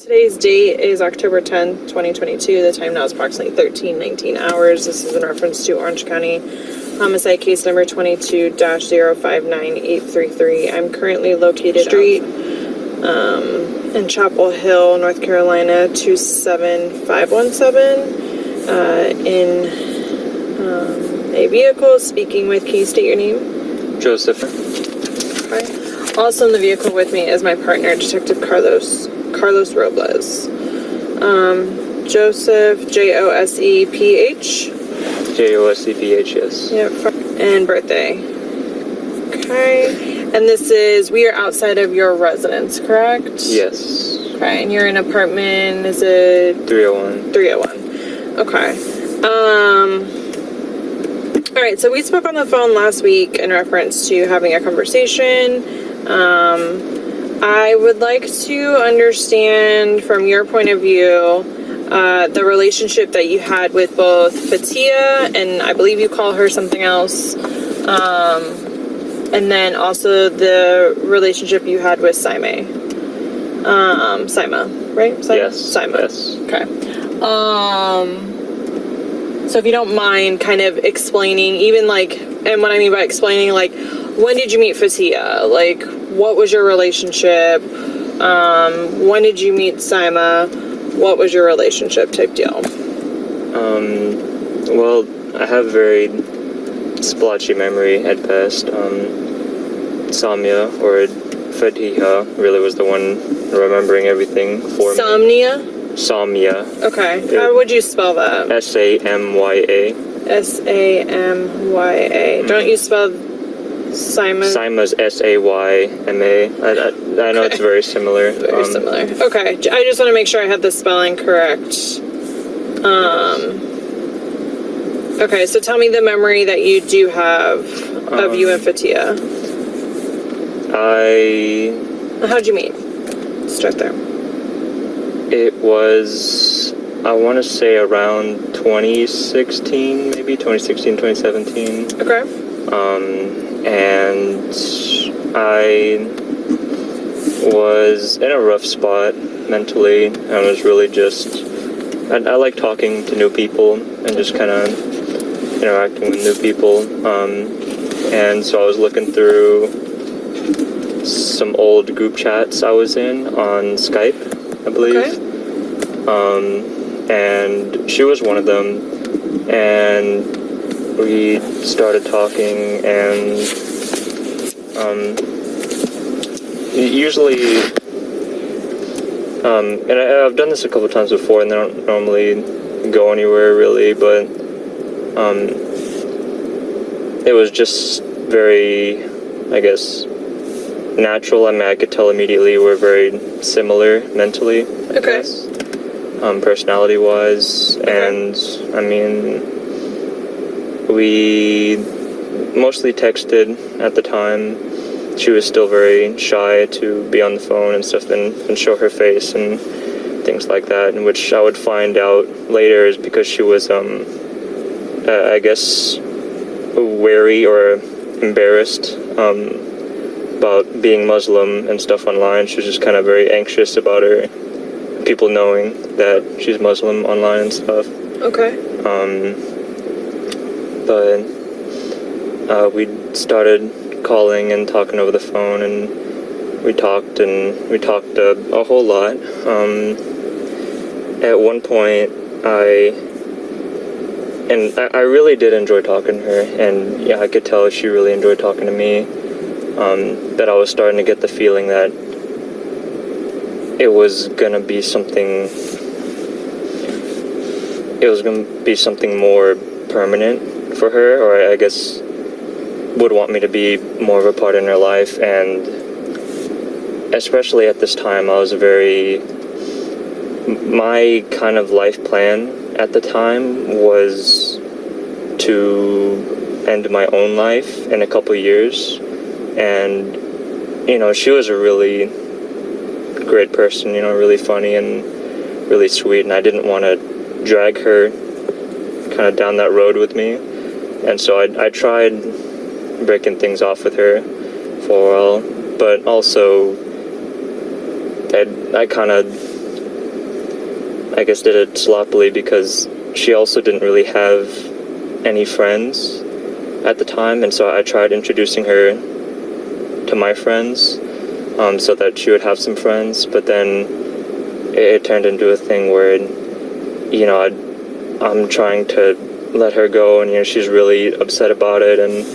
Today's date is October 10th, 2022. The time now is approximately 13:19 hours. This is in reference to Orange County homicide case number 22-059833. I'm currently located street in Chapel Hill, North Carolina, 27517 in a vehicle speaking with, can you state your name? Joseph. Okay. Also in the vehicle with me is my partner, Detective Carlos Robles. Joseph, Joseph. Joseph, yes. Yep. And birthday. Okay. And we are outside of your residence, correct? Yes. Okay. And you're in apartment, is it? 301. 301. Okay. All right. So we spoke on the phone last week in reference to having a conversation. I would like to understand from your point of view the relationship that you had with both Fatiha, and I believe you call her something else, and then also the relationship you had with Sima, right? Yes. Sima. Yes. Okay. So if you don't mind kind of explaining, even and what I mean by explaining, when did you meet Fatiha? What was your relationship? When did you meet Sima? What was your relationship type deal? Well, I have a very splotchy memory at best. Samia, or Fatiha, really was the one remembering everything for me. Samia. Okay. How would you spell that? Samya. Samya. Don't you spell Sima? Sima's Sayma. I know it's very similar. Very similar. Okay. I just want to make sure I had the spelling correct. Okay, so tell me the memory that you do have of you and Fatiha. How'd you meet? Start there. It was, I want to say around 2016, maybe 2017. Okay. And I was in a rough spot mentally. I was really I like talking to new people and just kind of interacting with new people. And so I was looking through some old group chats I was in on Skype, I believe. Okay. And she was one of them. And we started talking, and usually, and I've done this a couple times before, and they don't normally go anywhere really, but it was just very, I guess, natural. I mean, I could tell immediately we're very similar mentally. Okay. Personality-wise, okay. And I mean, we mostly texted at the time. She was still very shy to be on the phone and stuff and show her face and things like that, and which I would find out later is because she was, I guess, wary or embarrassed about being Muslim and stuff online. She was just kind of very anxious about people knowing that she's Muslim online and stuff. Okay. But we started calling and talking over the phone, and we talked a whole lot. At one point, I really did enjoy talking to her, and yeah, I could tell she really enjoyed talking to me. That I was starting to get the feeling that it was gonna be something more permanent for her, or I guess would want me to be more of a part in her life. And especially at this time, my kind of life plan at the time was to end my own life in a couple years. And she was a really great person, really funny and really sweet, and I didn't want to drag her kind of down that road with me. And so I tried breaking things off with her for a while, but also I kind of I guess did it sloppily because she also didn't really have any friends at the time, and so I tried introducing her to my friends, so that she would have some friends, but then it turned into a thing where, you know, I'm trying to let her go, and, you know, she's really upset about it, and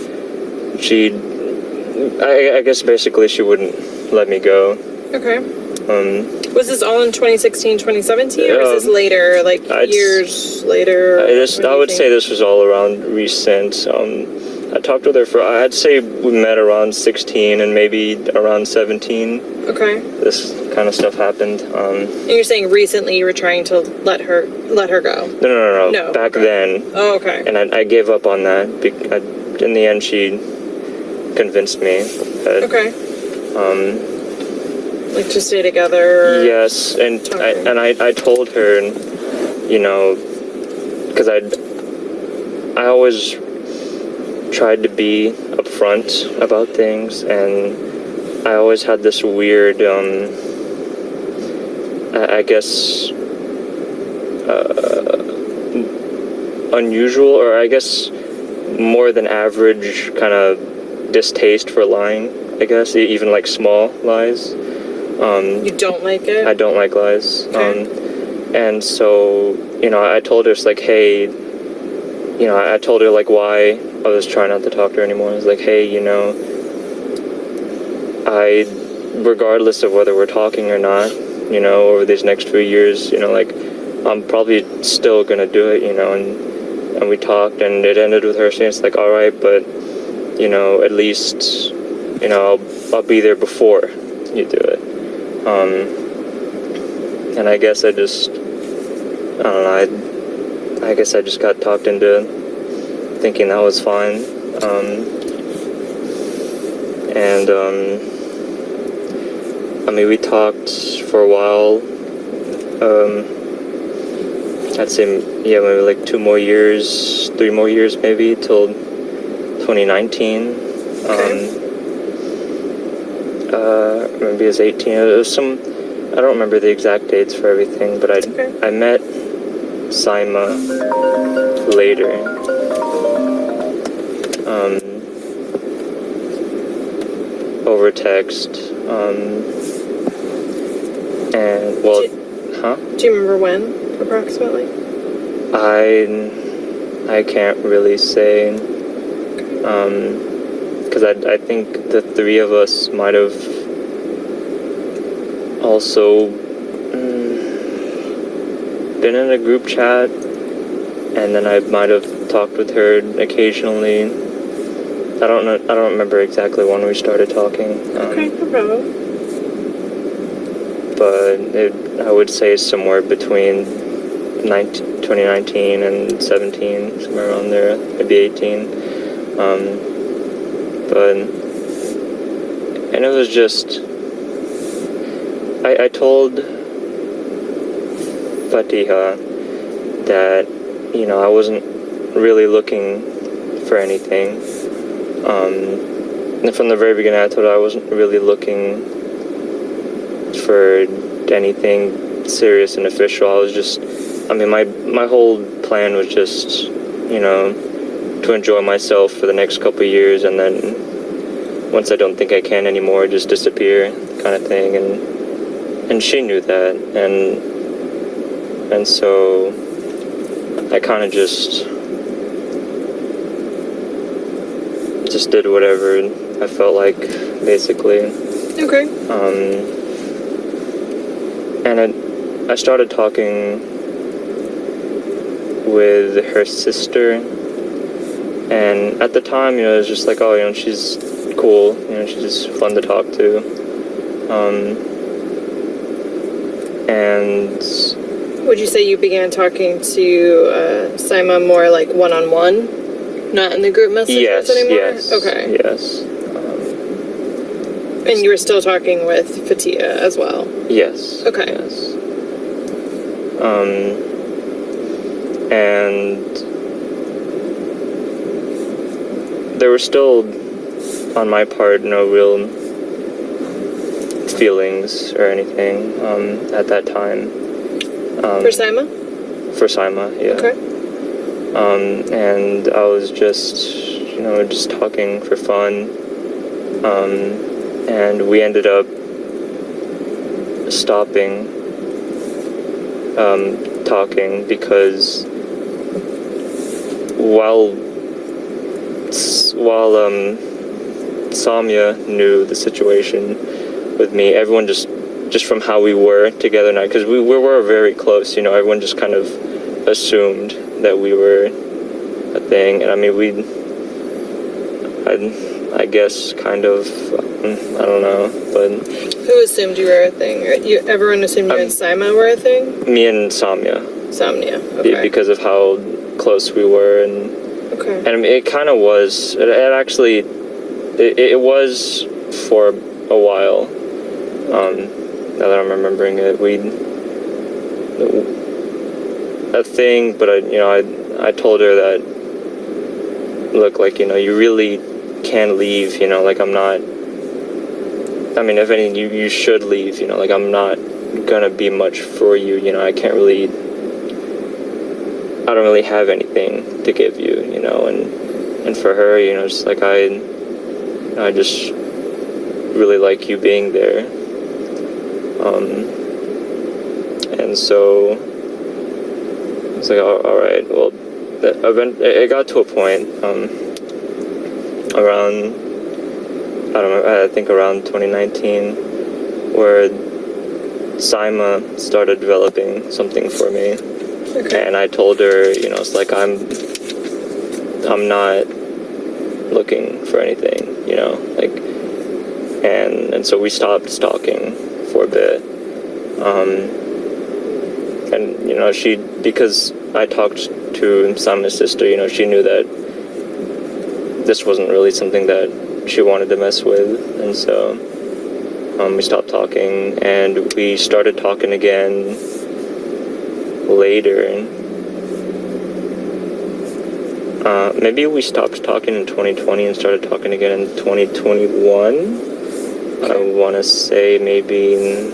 I guess basically she wouldn't let me go. Okay. Was this all in 2016, 2017, or is this later, like years later? I would say this was all around recent. I talked with her I'd say we met around 16 and maybe around 17. Okay. This kind of stuff happened. And you're saying recently you were trying to let her go? No. Back then. Oh, okay. And I gave up on that. In the end, she convinced me that. Okay. Like to stay together. Yes, and I told her, and, you know, because I always tried to be upfront about things, and I always had this weird, I guess, unusual, or I guess more than average kind of distaste for lying, I guess, even like small lies. You don't like it? I don't like lies. Okay. And so, you know, I told her, it's like, hey, you know, I told her, like, why I was trying not to talk to her anymore. I was like, hey, you know, regardless of whether we're talking or not, you know, over these next few years, you know, like, I'm probably still gonna do it, you know, and we talked, and it ended with her saying, it's like, all right, but, you know, at least, you know, I'll be there before you do it. And I guess I don't know, I guess I just got talked into thinking that was fine. I mean, we talked for a while. I'd say, yeah, maybe like 3 more years maybe, till 2019. Okay. Maybe it was 18. It was I don't remember the exact dates for everything, but I met Saima later. Over text. And, well, Do you remember when, approximately? I can't really say. Because I think the 3 of us might have also been in a group chat, and then I might have talked with her occasionally. I don't remember exactly when we started talking. Okay, no problem. But I would say somewhere between 2019 and 17, somewhere around there, maybe 18. And it was just, I told Fatiha that, you know, I wasn't really looking for anything. And from the very beginning, I told her I wasn't really looking for anything serious and official. I was just, I mean, my whole plan was just, you know, to enjoy myself for the next couple of years, and then once I don't think I can anymore, just disappear, kind of thing. And she knew that, and so I kind of just did whatever I felt like, basically. Okay. And I started talking with her sister, and at the time, you know, it was just like, oh, you know, she's cool, you know, she's just fun to talk to. And would you say you began talking to Saima more like one-on-one? Not in the group messages anymore? Yes. Okay. Yes. And you were still talking with Fatiha as well? Yes. Okay. Yes. And there were still, on my part, no real feelings or anything at that time. For Sima? For Sima, yeah. Okay. And I was just talking for fun. And we ended up stopping talking because while Samya knew the situation with me, everyone just from how we were together now, because we were very close, everyone just kind of assumed that we were a thing. And I mean, I guess kind of, I don't know, but... Who assumed you were a thing? Everyone assumed you and Sima were a thing? Me and Samya. Samya, okay. Because of how close we were, and... Okay. And I mean, it kind of was, it actually, it was for a while, now that I'm remembering it, a thing, but I told her that, look, like, you really can leave, like, I'm not, I mean, if anything, you should leave, like, I'm not gonna be much for you, I don't really have anything to give you, and for her, just like, I just really like you being there, and so, it's like, all right, well, it got to a point, around, I don't know, I think around 2019, where Sima started developing something for me. Okay. And I told her, it's like, I'm not looking for anything, like, and so we stopped talking for a bit. And, because I talked to Sima's sister, she knew that this wasn't really something that she wanted to mess with, and so we stopped talking, and we started talking again later. Maybe we stopped talking in 2020 and started talking again in 2021. Okay. I want to say maybe in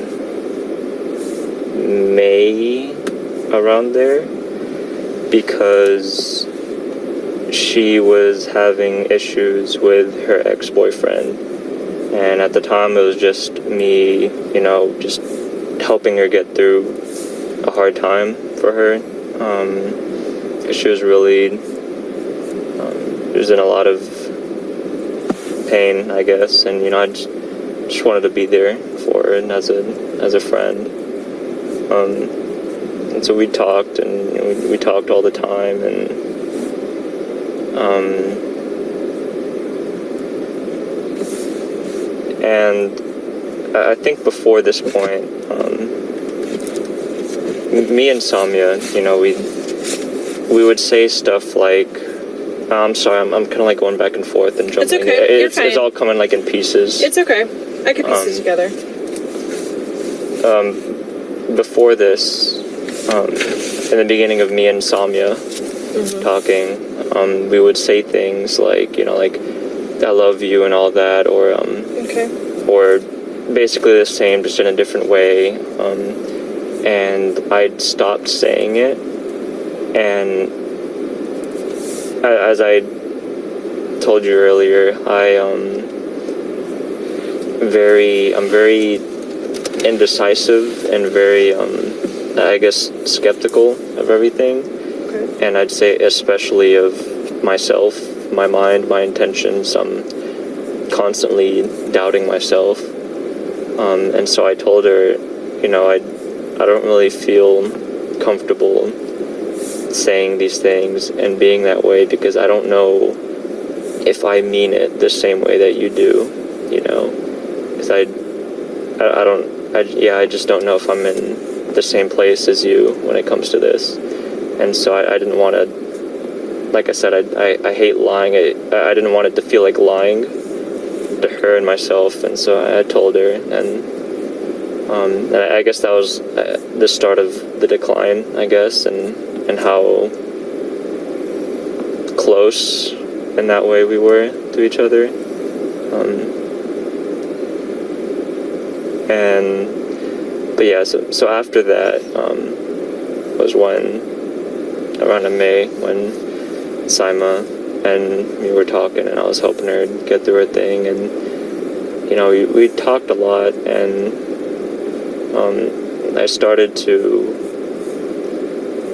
May, around there, because she was having issues with her ex-boyfriend, and at the time it was just me, just helping her get through a hard time for her, because she was really, she was in a lot of pain, I guess, and I just wanted to be there for her and as a friend, and so we talked, and we talked all the time, and I think before this point, me and Samya, we would say stuff like, I'm sorry, I'm kind of like going back and forth and jumping. It's okay. You're fine. It's all coming like in pieces. It's okay. I can piece it together. Before this, in the beginning of me and Samya talking, we would say things like, like, I love you and all that, or or basically the same, just in a different way, and I'd stopped saying it, and as I told you earlier, I'm very indecisive and very, I guess, skeptical of everything. Okay. And I'd say especially of myself, my mind, my intentions. I'm constantly doubting myself. And so I told her, I don't really feel comfortable saying these things and being that way, because I don't know if I mean it the same way that you do, because I just don't know if I'm in the same place as you when it comes to this. And so I didn't want to, like I said, I hate lying. I didn't want it to feel like lying to her and myself, and so I told her, and I guess that was the start of the decline, I guess, and how close in that way we were to each other. But yeah, so after that, was when, around in May, when Saima and we were talking, and I was helping her get through her thing, and we talked a lot, and I started to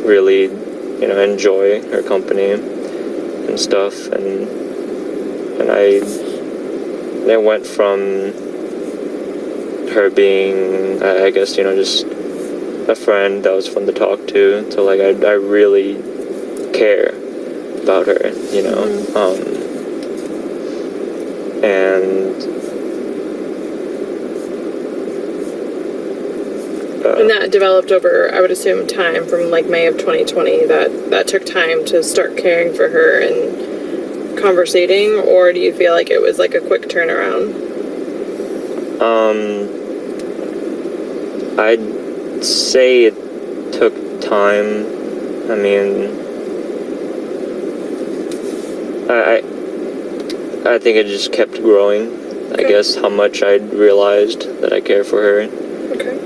really enjoy her company and stuff, and I went from her being, I guess, just a friend that was fun to talk to like I really care about her, and that developed over, I would assume, time from like May of 2020. That took time to start caring for her and conversating, or do you feel like it was like a quick turnaround? I'd say it took time. I mean, I think it just kept growing. Okay. I guess how much I'd realized that I care for her. Okay.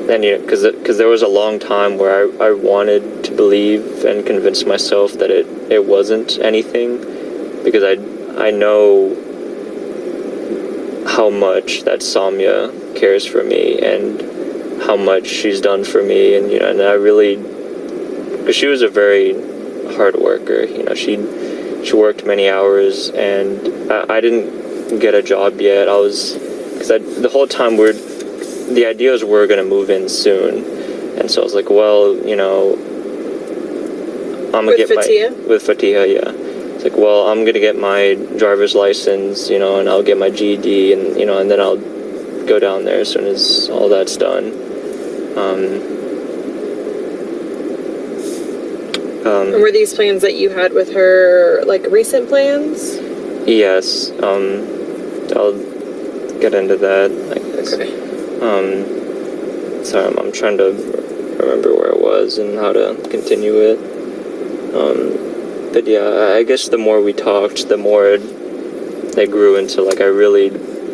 And because there was a long time where I wanted to believe and convince myself that it wasn't anything, because I know how much that Samya cares for me and how much she's done for me, and and I really, because she was a very hard worker. She worked many hours, and I didn't get a job yet. The whole time the idea was we're gonna move in soon, and so I was like, well, I'm gonna get with Fatiha, yeah. It's like, well, I'm gonna get my driver's license, and I'll get my GED, and and then I'll go down there as soon as all that's done. And were these plans that you had with her like recent plans? Yes. I'll get into that, I guess. Okay. Sorry, I'm trying to remember where it was and how to continue it. But yeah, I guess the more we talked, the more it grew into like I really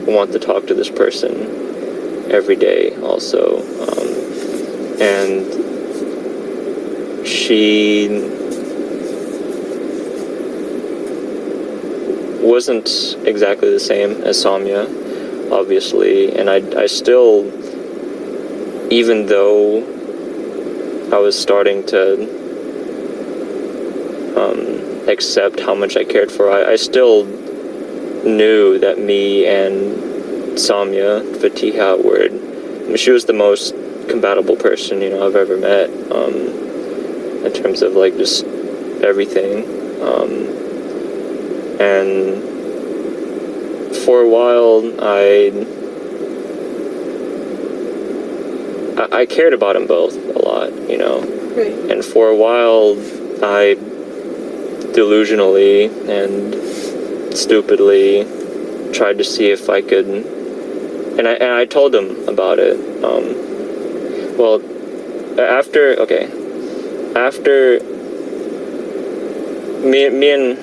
want to talk to this person every day also. And she wasn't exactly the same as Samya, obviously, and I still, even though I was starting to accept how much I cared for her, I still knew that me and Samya, Fatiha, she was the most compatible person, I've ever met, in terms of like just everything. And for a while, I cared about them both a lot, Right. And for a while, I delusionally and stupidly tried to see if I could, and I told him about it. Well, after me and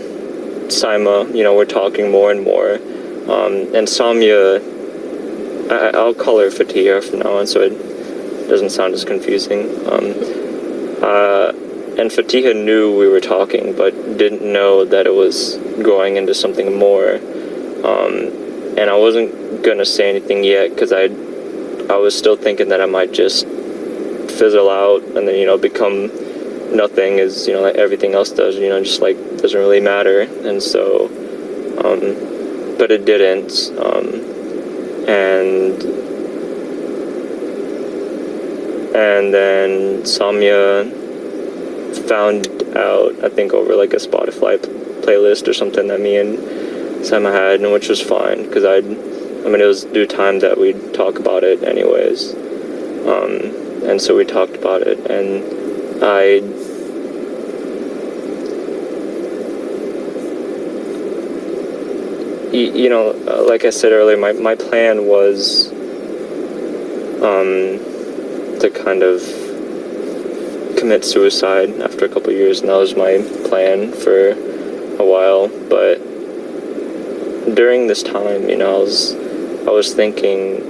Saima, we're talking more and more, and Samya, I'll call her Fatiha from now on, so it doesn't sound as confusing. And Fatiha knew we were talking, but didn't know that it was growing into something more. And I wasn't gonna say anything yet because I was still thinking that I might just fizzle out and then become nothing, as like everything else does. Just like doesn't really matter. And so, but it didn't. And then Samya found out, I think over like a Spotify playlist or something that me and Saima had, and which was fine because it was due time that we'd talk about it anyways. And so we talked about it, and like I said earlier, my plan was to kind of commit suicide after a couple of years, and that was my plan for a while. But during this time, I was thinking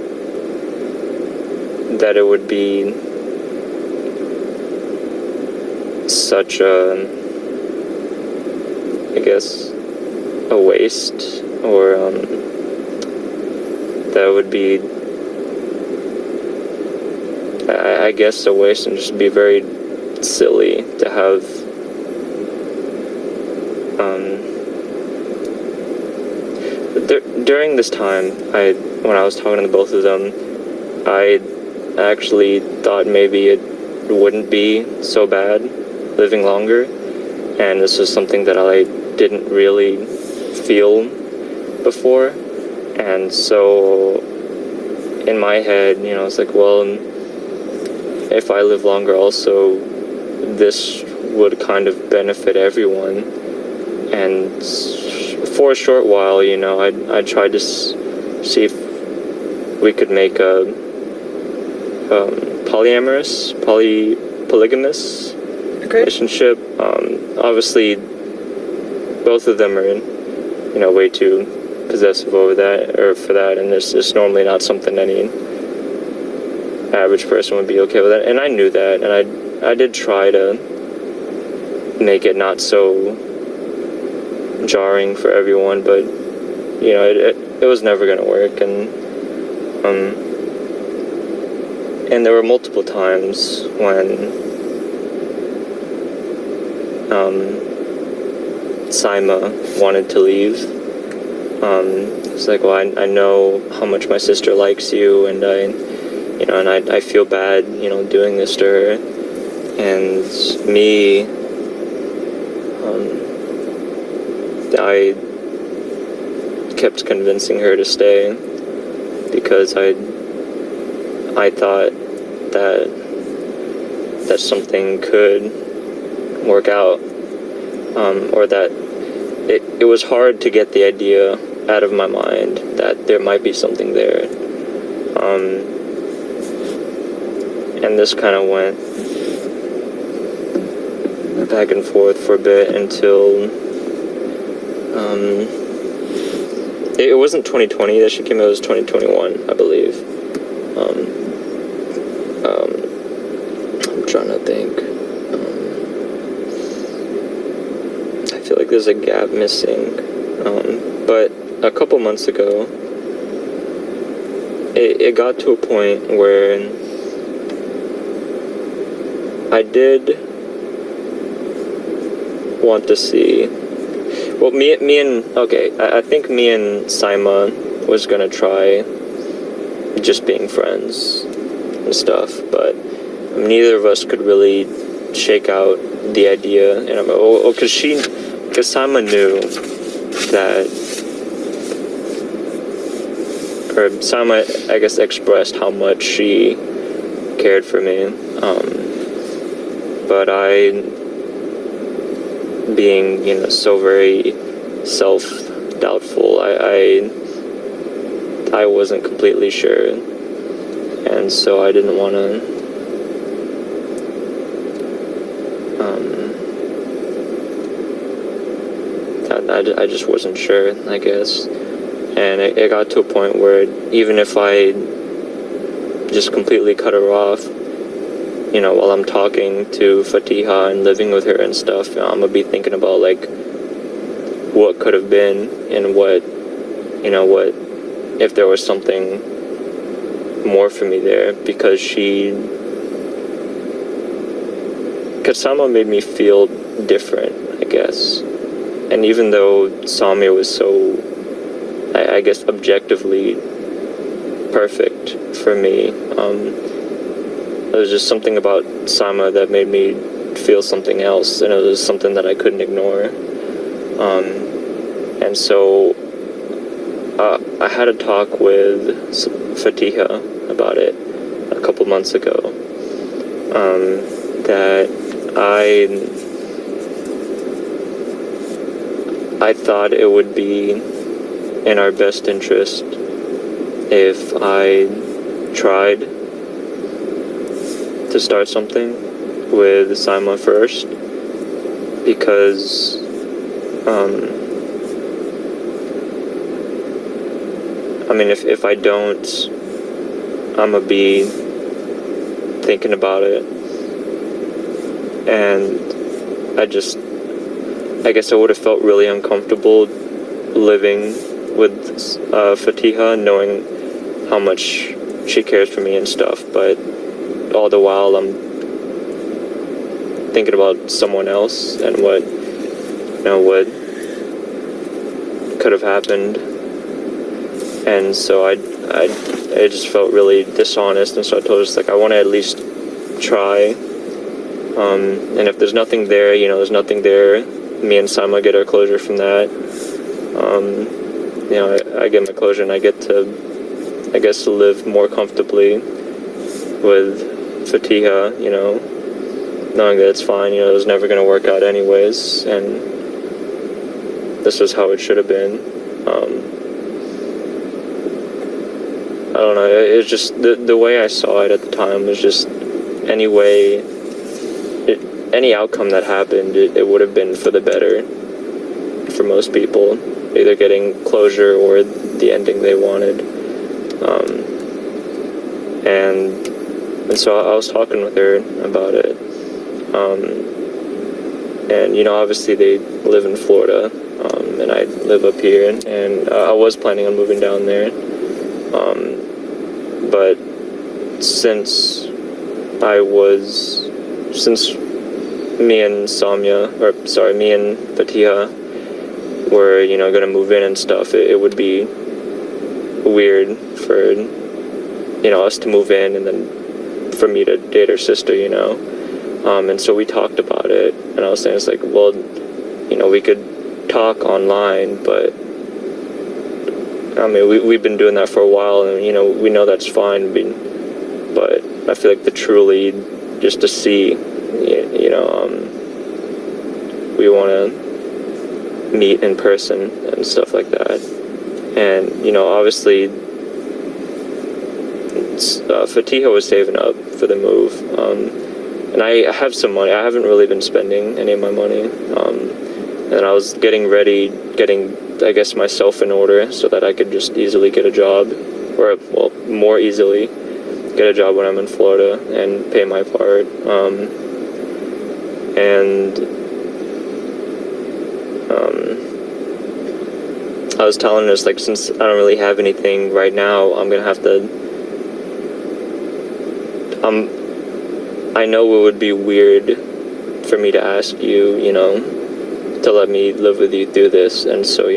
that it would be such a, I guess, a waste, or that would be, I guess, a waste, and just be very silly to have during this time, when I was talking to both of them, I actually thought maybe it wouldn't be so bad living longer, and this was something that I didn't really feel before. And so in my head, it's like, well, if I live longer also, this would kind of benefit everyone. And for a short while, I tried to see if we could make a polygamous relationship. Obviously, both of them are, way too possessive over that, or for that, and it's normally not something any average person would be okay with that. And I knew that, and I did try to make it not so jarring for everyone, but it was never gonna work. And there were multiple times when Saima wanted to leave. It's like, well, I know how much my sister likes you, and I feel bad, doing this to her. And me, I kept convincing her to stay because I thought that something could work out, or that it was hard to get the idea out of my mind that there might be something there. And this kind of went back and forth for a bit until it wasn't 2020 that she came out, it was 2021, I believe. I'm trying to think. I feel like there's a gap missing. But a couple months ago, it got to a point where I did want to see. Well, I think me and Saima was gonna try just being friends and stuff, but neither of us could really shake out the idea. And because Saima knew that, or Saima, I guess, expressed how much she cared for me. But I, being, so very self-doubtful, I wasn't completely sure, and so I didn't want to I just wasn't sure, I guess. And it got to a point where even if I just completely cut her off, while I'm talking to Fatiha and living with her and stuff, I'm gonna be thinking about like what could have been, and what if there was something more for me there, because Kasama made me feel different, I guess. And even though Samir was so, I guess, objectively perfect for me, there was just something about Sama that made me feel something else, and it was something that I couldn't ignore. And so I had a talk with Fatiha about it a couple months ago, that I thought it would be in our best interest if I tried to start something with Saima first, because if I don't, I'm gonna be thinking about it, and I guess I would have felt really uncomfortable living with Fatiha, knowing how much she cares for me and stuff, but all the while I'm thinking about someone else and what could have happened. And so I just felt really dishonest, and so I told her, just like, I want to at least try. And if there's nothing there, there's nothing there. Me and Sama get our closure from that. I get my closure, and I get to, I guess, to live more comfortably with Fatiha, knowing that it's fine, it was never going to work out anyways, and this was how it should have been. I don't know, it's just, the way I saw it at the time was just, any outcome that happened, it would have been for the better for most people, either getting closure or the ending they wanted. And so I was talking with her about it. And obviously they live in Florida, and I live up here, and I was planning on moving down there. But since me and Fatiha were, gonna move in and stuff, it would be weird for, us to move in and then for me to date her sister, and so we talked about it, and I was saying, it's like, well, we could talk online, but I mean, we've been doing that for a while, and we know that's fine, but I feel like truly just to see, we want to meet in person and stuff like that. And obviously Fatiha was saving up for the move, and I have some money. I haven't really been spending any of my money, and I was getting I guess myself in order so that I could just easily get a job, or more easily get a job when I'm in Florida and pay my part. I was telling her, like, since I don't really have anything right now, I'm gonna have to. I know it would be weird for me to ask you, to let me live with you through this, and so,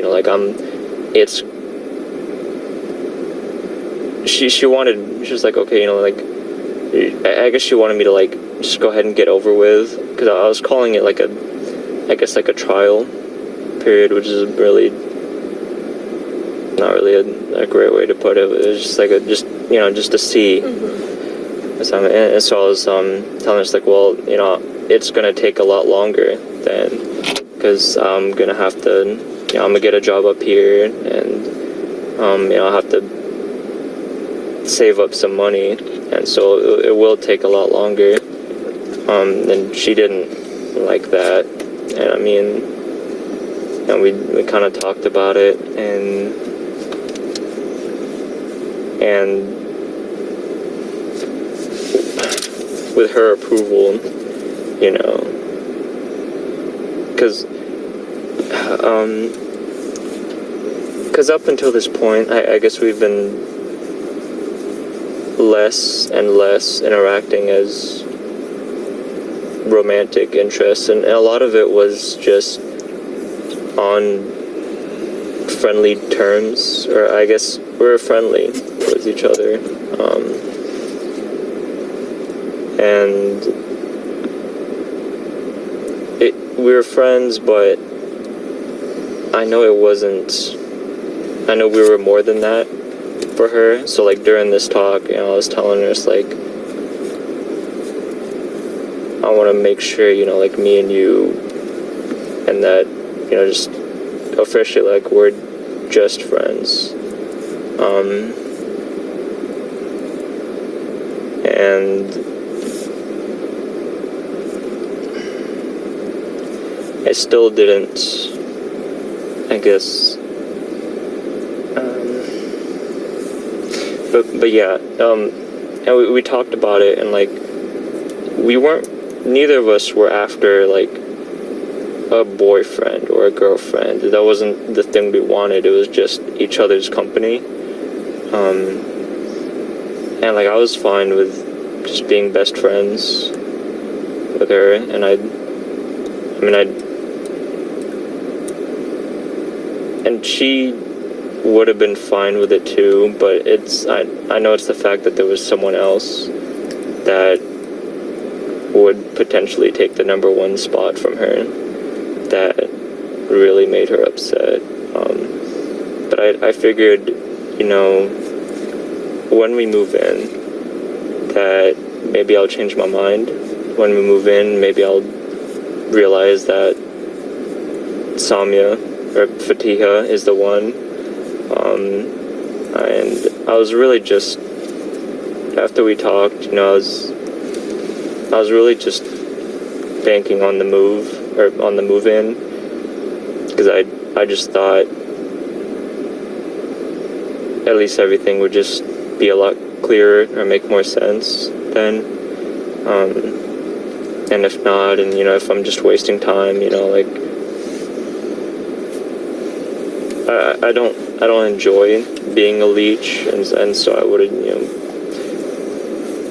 she was like, okay, I guess she wanted me to, just go ahead and get over with, because I was calling it, a trial period, which is really not really a great way to put it. It was just just to see. And so I was telling her, well, it's gonna take a lot longer then, because I'm gonna have to, I'm gonna get a job up here, and I'll have to save up some money, and so it will take a lot longer. And she didn't like that, and I mean, we kind of talked about it, and with her approval, because up until this point, I guess we've been less and less interacting as romantic interests, and a lot of it was just on friendly terms, or I guess we were friendly with each other, and we were friends, but I know we were more than that for her. So during this talk, I was telling her, it's I want to make sure, me and you, and that, just officially, we're just friends. And I still didn't, I guess, but yeah, and we talked about it, and neither of us were after a boyfriend or a girlfriend. That wasn't the thing we wanted. It was just each other's company. And like I was fine with just being best friends with her, and and she would have been fine with it too, but I know it's the fact that there was someone else that would potentially take the number one spot from her that really made her upset. But I figured, you know, when we move in, that maybe I'll change my mind. When we move in, maybe I'll realize that Samia or Fatiha is the one. And I was really just, after we talked, you know, I was really just banking on the move, or on the move in, because I just thought at least everything would just be a lot clearer or make more sense then. And if not, and you know, if I'm just wasting time, you know, like I don't enjoy being a leech, and so I would have, you know,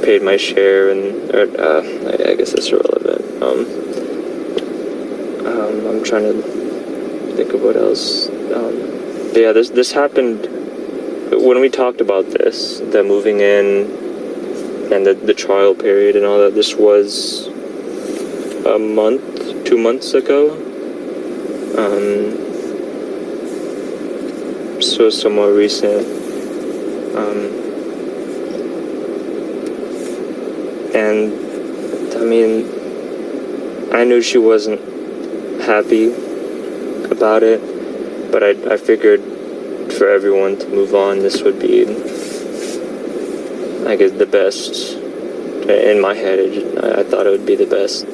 paid my share, and I guess that's irrelevant. I'm trying to think of what else. But yeah, this happened when we talked about this, the moving in and the trial period and all that. This was a month, 2 months ago. So somewhat recent. And I mean, I knew she wasn't happy about it, but I figured for everyone to move on, this would be, I guess, the best. In my head, I thought it would be the best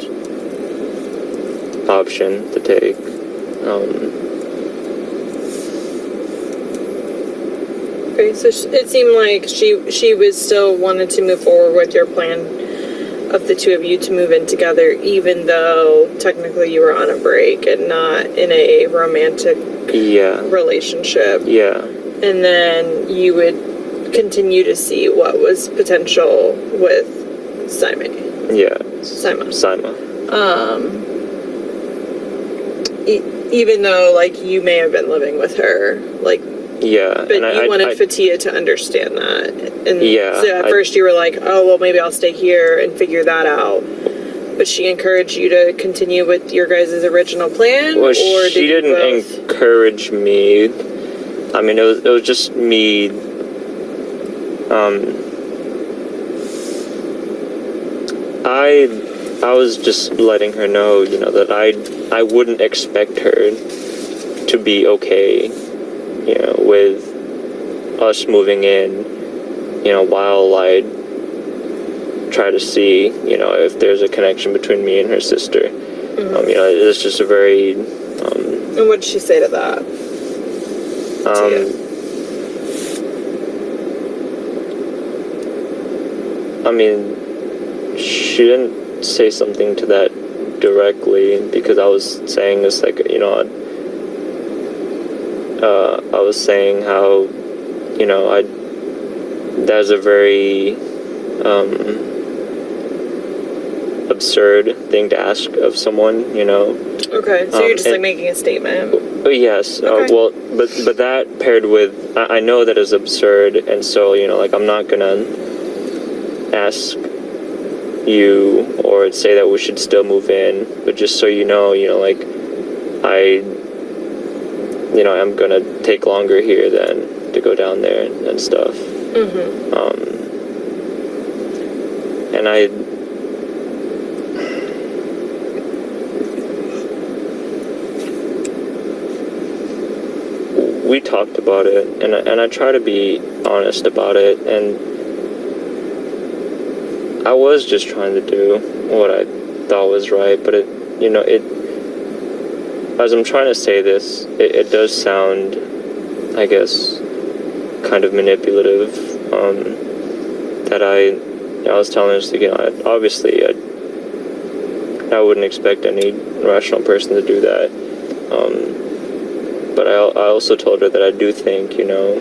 option to take. Okay, so it seemed like she was still wanted to move forward with your plan of the two of you to move in together, even though technically you were on a break and not in a romantic relationship. Yeah. And then you would continue to see what was potential with Sima. Yeah. Sima. Even though, like, you may have been living with her, like, yeah, but you wanted Fatiha to understand that. And yeah, so at first you were like, oh, well, maybe I'll stay here and figure that out. But she encouraged you to continue with your guys' original plan? Well, or she didn't encourage me. I mean, it was just me. I was just letting her know, you know, that I wouldn't expect her to be okay, you know, with us moving in, you know, while I try to see, you know, if there's a connection between me and her sister. Mm-hmm. You know, it's just a very... and what did she say to that? I mean, she didn't say something to that directly, because I was saying this, like, you know, I was saying how, you know, that's a very absurd thing to ask of someone, you know. Okay, so you're just like making a statement. Yes. Okay. Well, but that paired with, I know that is absurd, and so, you know, like, I'm not gonna ask you or say that we should still move in, but just so you know, like, I'm gonna take longer here than to go down there and stuff. Mm-hmm. And we talked about it, and I try to be honest about it, and I was just trying to do what I thought was right, but as I'm trying to say this, it does sound, I guess, kind of manipulative, that I was telling us, you know, obviously I I wouldn't expect any rational person to do that. But I also told her that I do think, you know,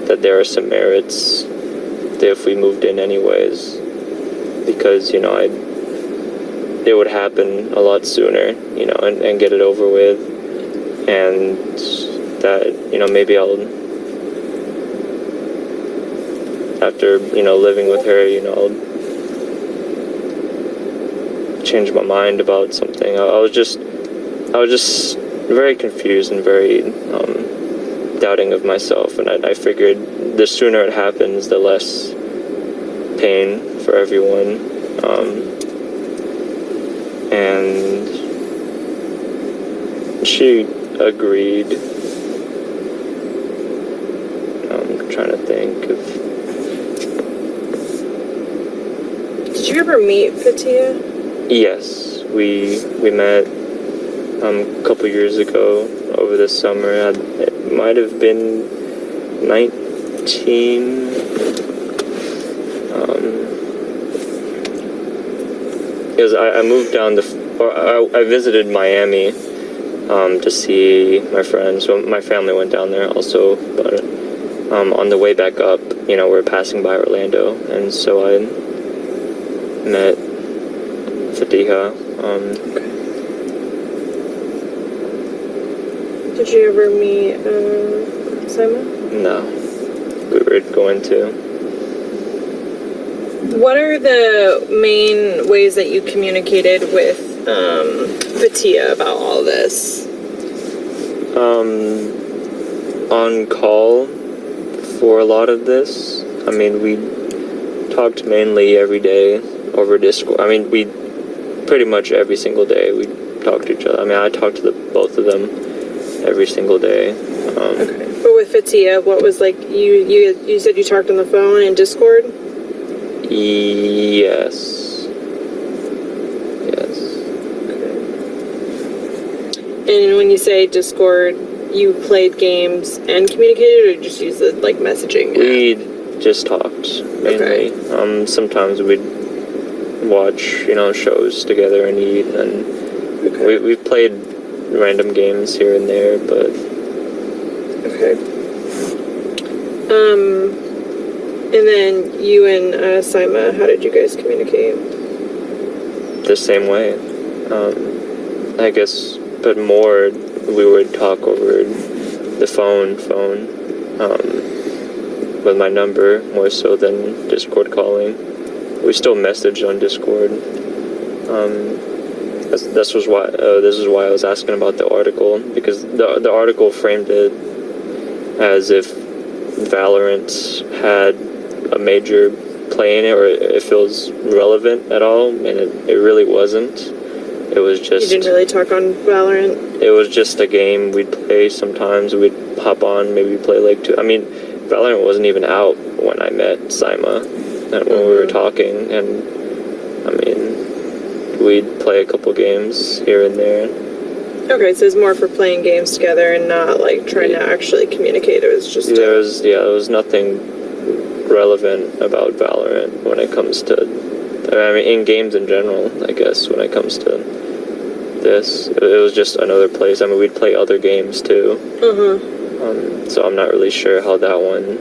that there are some merits if we moved in anyways, because, you know, it would happen a lot sooner, you know, and get it over with, and that, you know, maybe I'll, after, you know, living with her, you know, I'll change my mind about something. I was just very confused and very doubting of myself, and I figured the sooner it happens, the less pain for everyone. And she agreed. I'm trying to think of. Did you ever meet Fatiha? Yes, we met a couple years ago over the summer. It might have been 19. Because I moved down I visited Miami to see my friends. So my family went down there also, but on the way back up, you know, we're passing by Orlando, and so I met Fatiha. Did you ever meet Simon? No, we were going to. What are the main ways that you communicated with Fatiha about all this? On call for a lot of this. I mean, we talked mainly every day over Discord. I mean, we pretty much every single day we talked to each other. I mean, I talked to both of them every single day. Okay. But with Fatiha, what was like, you said you talked on the phone and Discord? Yes. Okay. And when you say Discord, you played games and communicated, or just used the like messaging app? We just talked mainly. Okay. Sometimes we'd watch, you know, shows together and eat, and Okay. we've played random games here and there, but Okay. And then you and Sima, how did you guys communicate? the same way. I guess, but more we would talk over the phone with my number more so than Discord calling. We still message on Discord. This is why I was asking about the article, because the article framed it as if Valorant had a major play in it, or if it was relevant at all, and it really wasn't. It was just... You didn't really talk on Valorant? It was just a game we'd play sometimes. We'd hop on, maybe play like two... I mean, Valorant wasn't even out when I met Sima, and when we were talking, and I mean, we'd play a couple games here and there. Okay, so it's more for playing games together and not like trying to actually communicate. It was just there was nothing relevant about Valorant when it comes to, I mean, in games in general, I guess, when it comes to this. It was just another place. I mean, we'd play other games too. So I'm not really sure how that one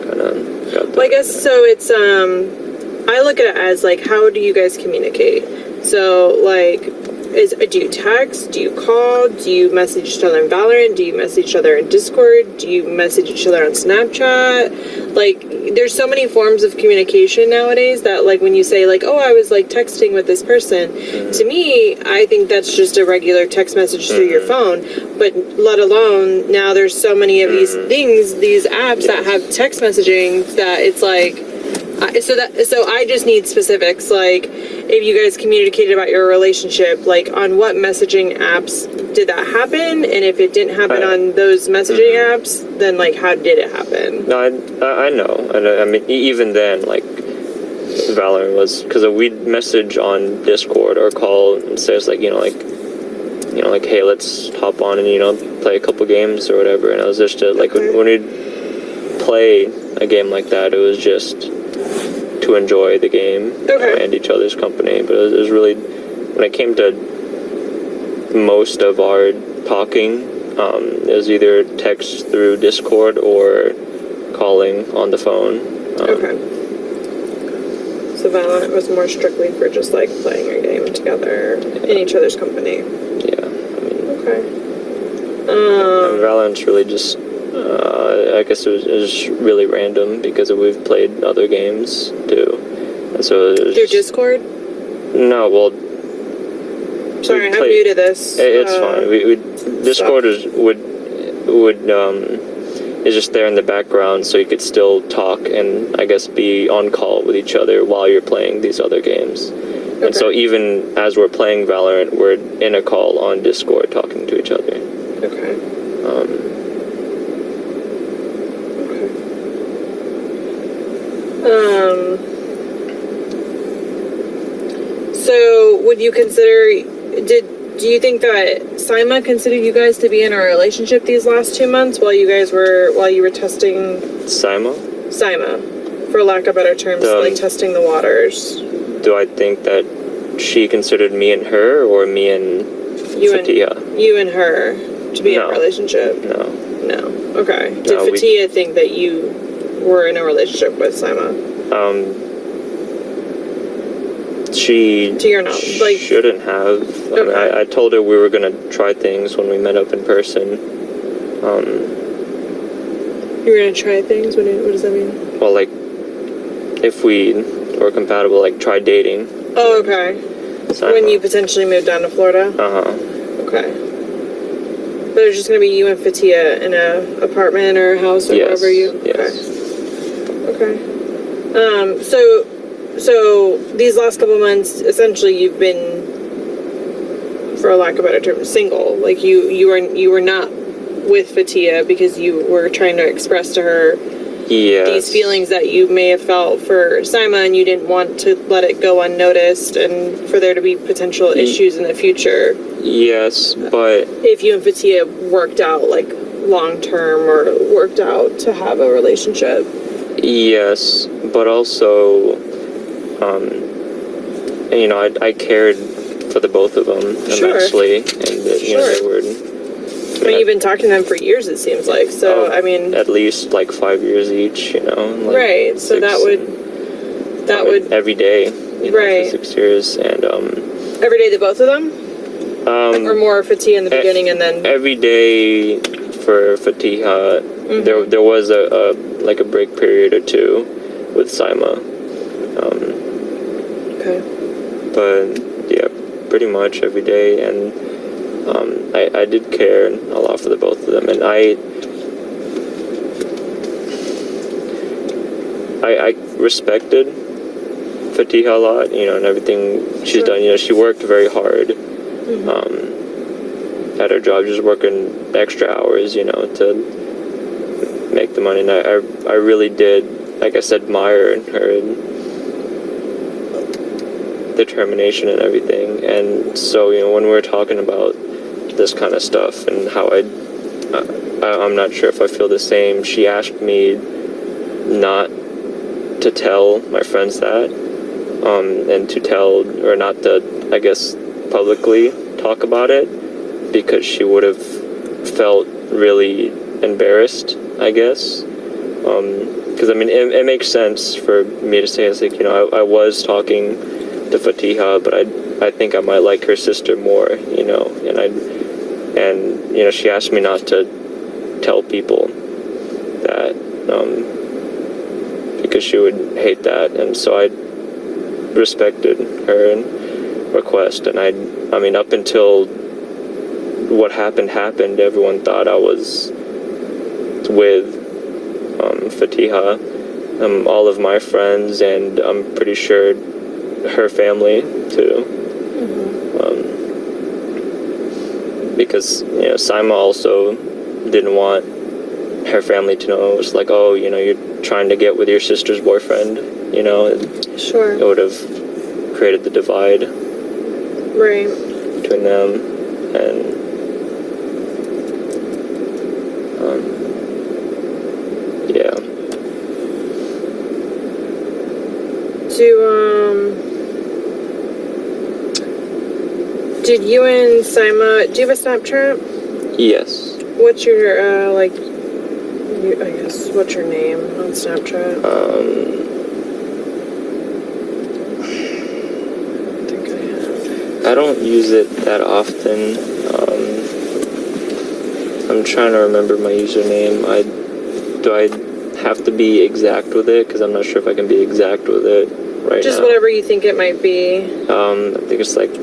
kind of got there. Well, I guess so. It's I look at it as like, how do you guys communicate? So like, do you text? Do you call? Do you message each other in Valorant? Do you message each other in Discord? Do you message each other on Snapchat? Like, there's so many forms of communication nowadays that, like, when you say, like, oh, I was, like, texting with this person, to me, I think that's just a regular text message through your phone. But let alone, now there's so many of these things, these apps that have text messaging that it's like, so I just need specifics, like, if you guys communicated about your relationship, like, on what messaging apps did that happen? And if it didn't happen on those messaging apps, then, like, how did it happen? No, I know. I mean, even then, like, Valorant was, because we'd message on Discord or call and say, it's like, like, hey, let's hop on and, play a couple games or whatever. And it was just, like, when we'd play a game like that, it was just 2 to enjoy the game and each other's company. But it was really, when it came to most of our talking, it was either text through Discord or calling on the phone. Okay. So Valorant was more strictly for just like playing a game together in each other's company. Yeah. I mean, Okay. Valorant's really just, I guess it was really random because we've played other games too. And so it was Through Discord? No, well, sorry, I'm new to this. It's fine. Discord is just there in the background, so you could still talk and I guess be on call with each other while you're playing these other games. Okay. And so even as we're playing Valorant, we're in a call on Discord talking to each other. Okay. So would you consider? Do you think that Sima considered you guys to be in a relationship these last 2 months while you were testing Sima, for lack of better terms, like testing the waters? Do I think that she considered me and her, or me and Fatiha? You and her to be in a relationship? No. Okay. Did Fatiha think that you were in a relationship with Sima? She to your knowledge, like, shouldn't have. Okay. I mean, I told her we were gonna try things when we met up in person. You were gonna try things? What does that mean? Well, like, if we were compatible, like, try dating. Oh, okay. So when you potentially moved down to Florida? Okay. But it's just gonna be you and Fatiha in a apartment or a house or wherever you... Yes. Okay. So these last couple months, essentially, you've been, for lack of a better term, single. Like you were not with Fatiha because you were trying to express to her these feelings that you may have felt for Sima, and you didn't want to let it go unnoticed, and for there to be potential issues in the future. Yes, but if you and Fatiha worked out like long term or worked out to have a relationship. Yes, but also. And, you know, I cared for the both of them immensely, and you know, they were. I mean, you've been talking to them for years, it seems like. So I mean, at least like 5 years each, you know. Like right. So 6, that would every day, you know, for 6 years, and every day, the both of them, or more Fatiha in the beginning, and then every day for Fatiha. There was a break period or two with Sima. Okay. But yeah, pretty much every day, and I did care a lot for the both of them, and I respected Fatiha a lot, you know, and everything she's done. You know, she worked very hard at her job, just working extra hours, you know, to make the money. And I really did, I guess, admire her determination and everything. And so, you know, when we were talking about this kind of stuff and how I'm not sure if I feel the same, she asked me not to tell my friends that, and to tell, or not to, I guess, publicly talk about it, because she would have felt really embarrassed, I guess. Because I mean, it makes sense for me to say, it's like, you know, I was talking to Fatiha, but I think I might like her sister more, you know, and you know, she asked me not to tell people that, because she would hate that, and so I respected her request. And I mean, up until what happened, everyone thought I was with Fatiha. All of my friends, and I'm pretty sure her family too. Because, you know, Sima also didn't want her family to know. It was like, oh, you know, you're trying to get with your sister's boyfriend, you know. It would have created the divide between them, and Did you and Sima, do you have a Snapchat? Yes. What's your, I guess, what's your name on Snapchat? I think I have. I don't use it that often. I'm trying to remember my username. Do I have to be exact with it? Because I'm not sure if I can be exact with it right Just now. whatever you think it might be. I think it's like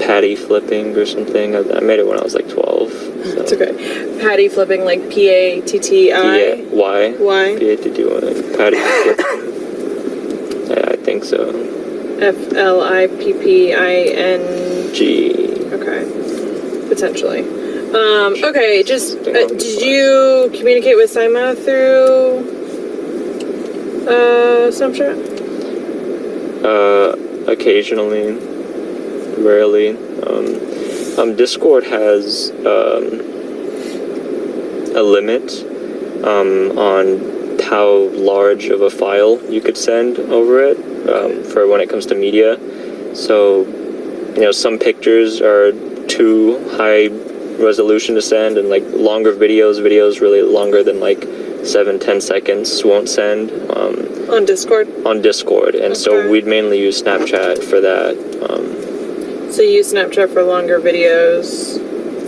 patty flipping or something. I made it when I was like 12. So. It's okay. Patty flipping, like P-A-T-T-I? Yeah, Y. Y? P-A-T-T-Y. Patty flipping. Yeah, I think so. F-L-I-P-P-I-N... Okay. Potentially. Okay, just, did you communicate with Sima through, Snapchat? Occasionally. Rarely. Discord has, a limit, on how large of a file you could send over it, for when it comes to media. So, some pictures are too high resolution to send, and like longer videos really longer than like 7-10 seconds won't send. On Discord? On Discord, and so we'd mainly use Snapchat for that. So you use Snapchat for longer videos?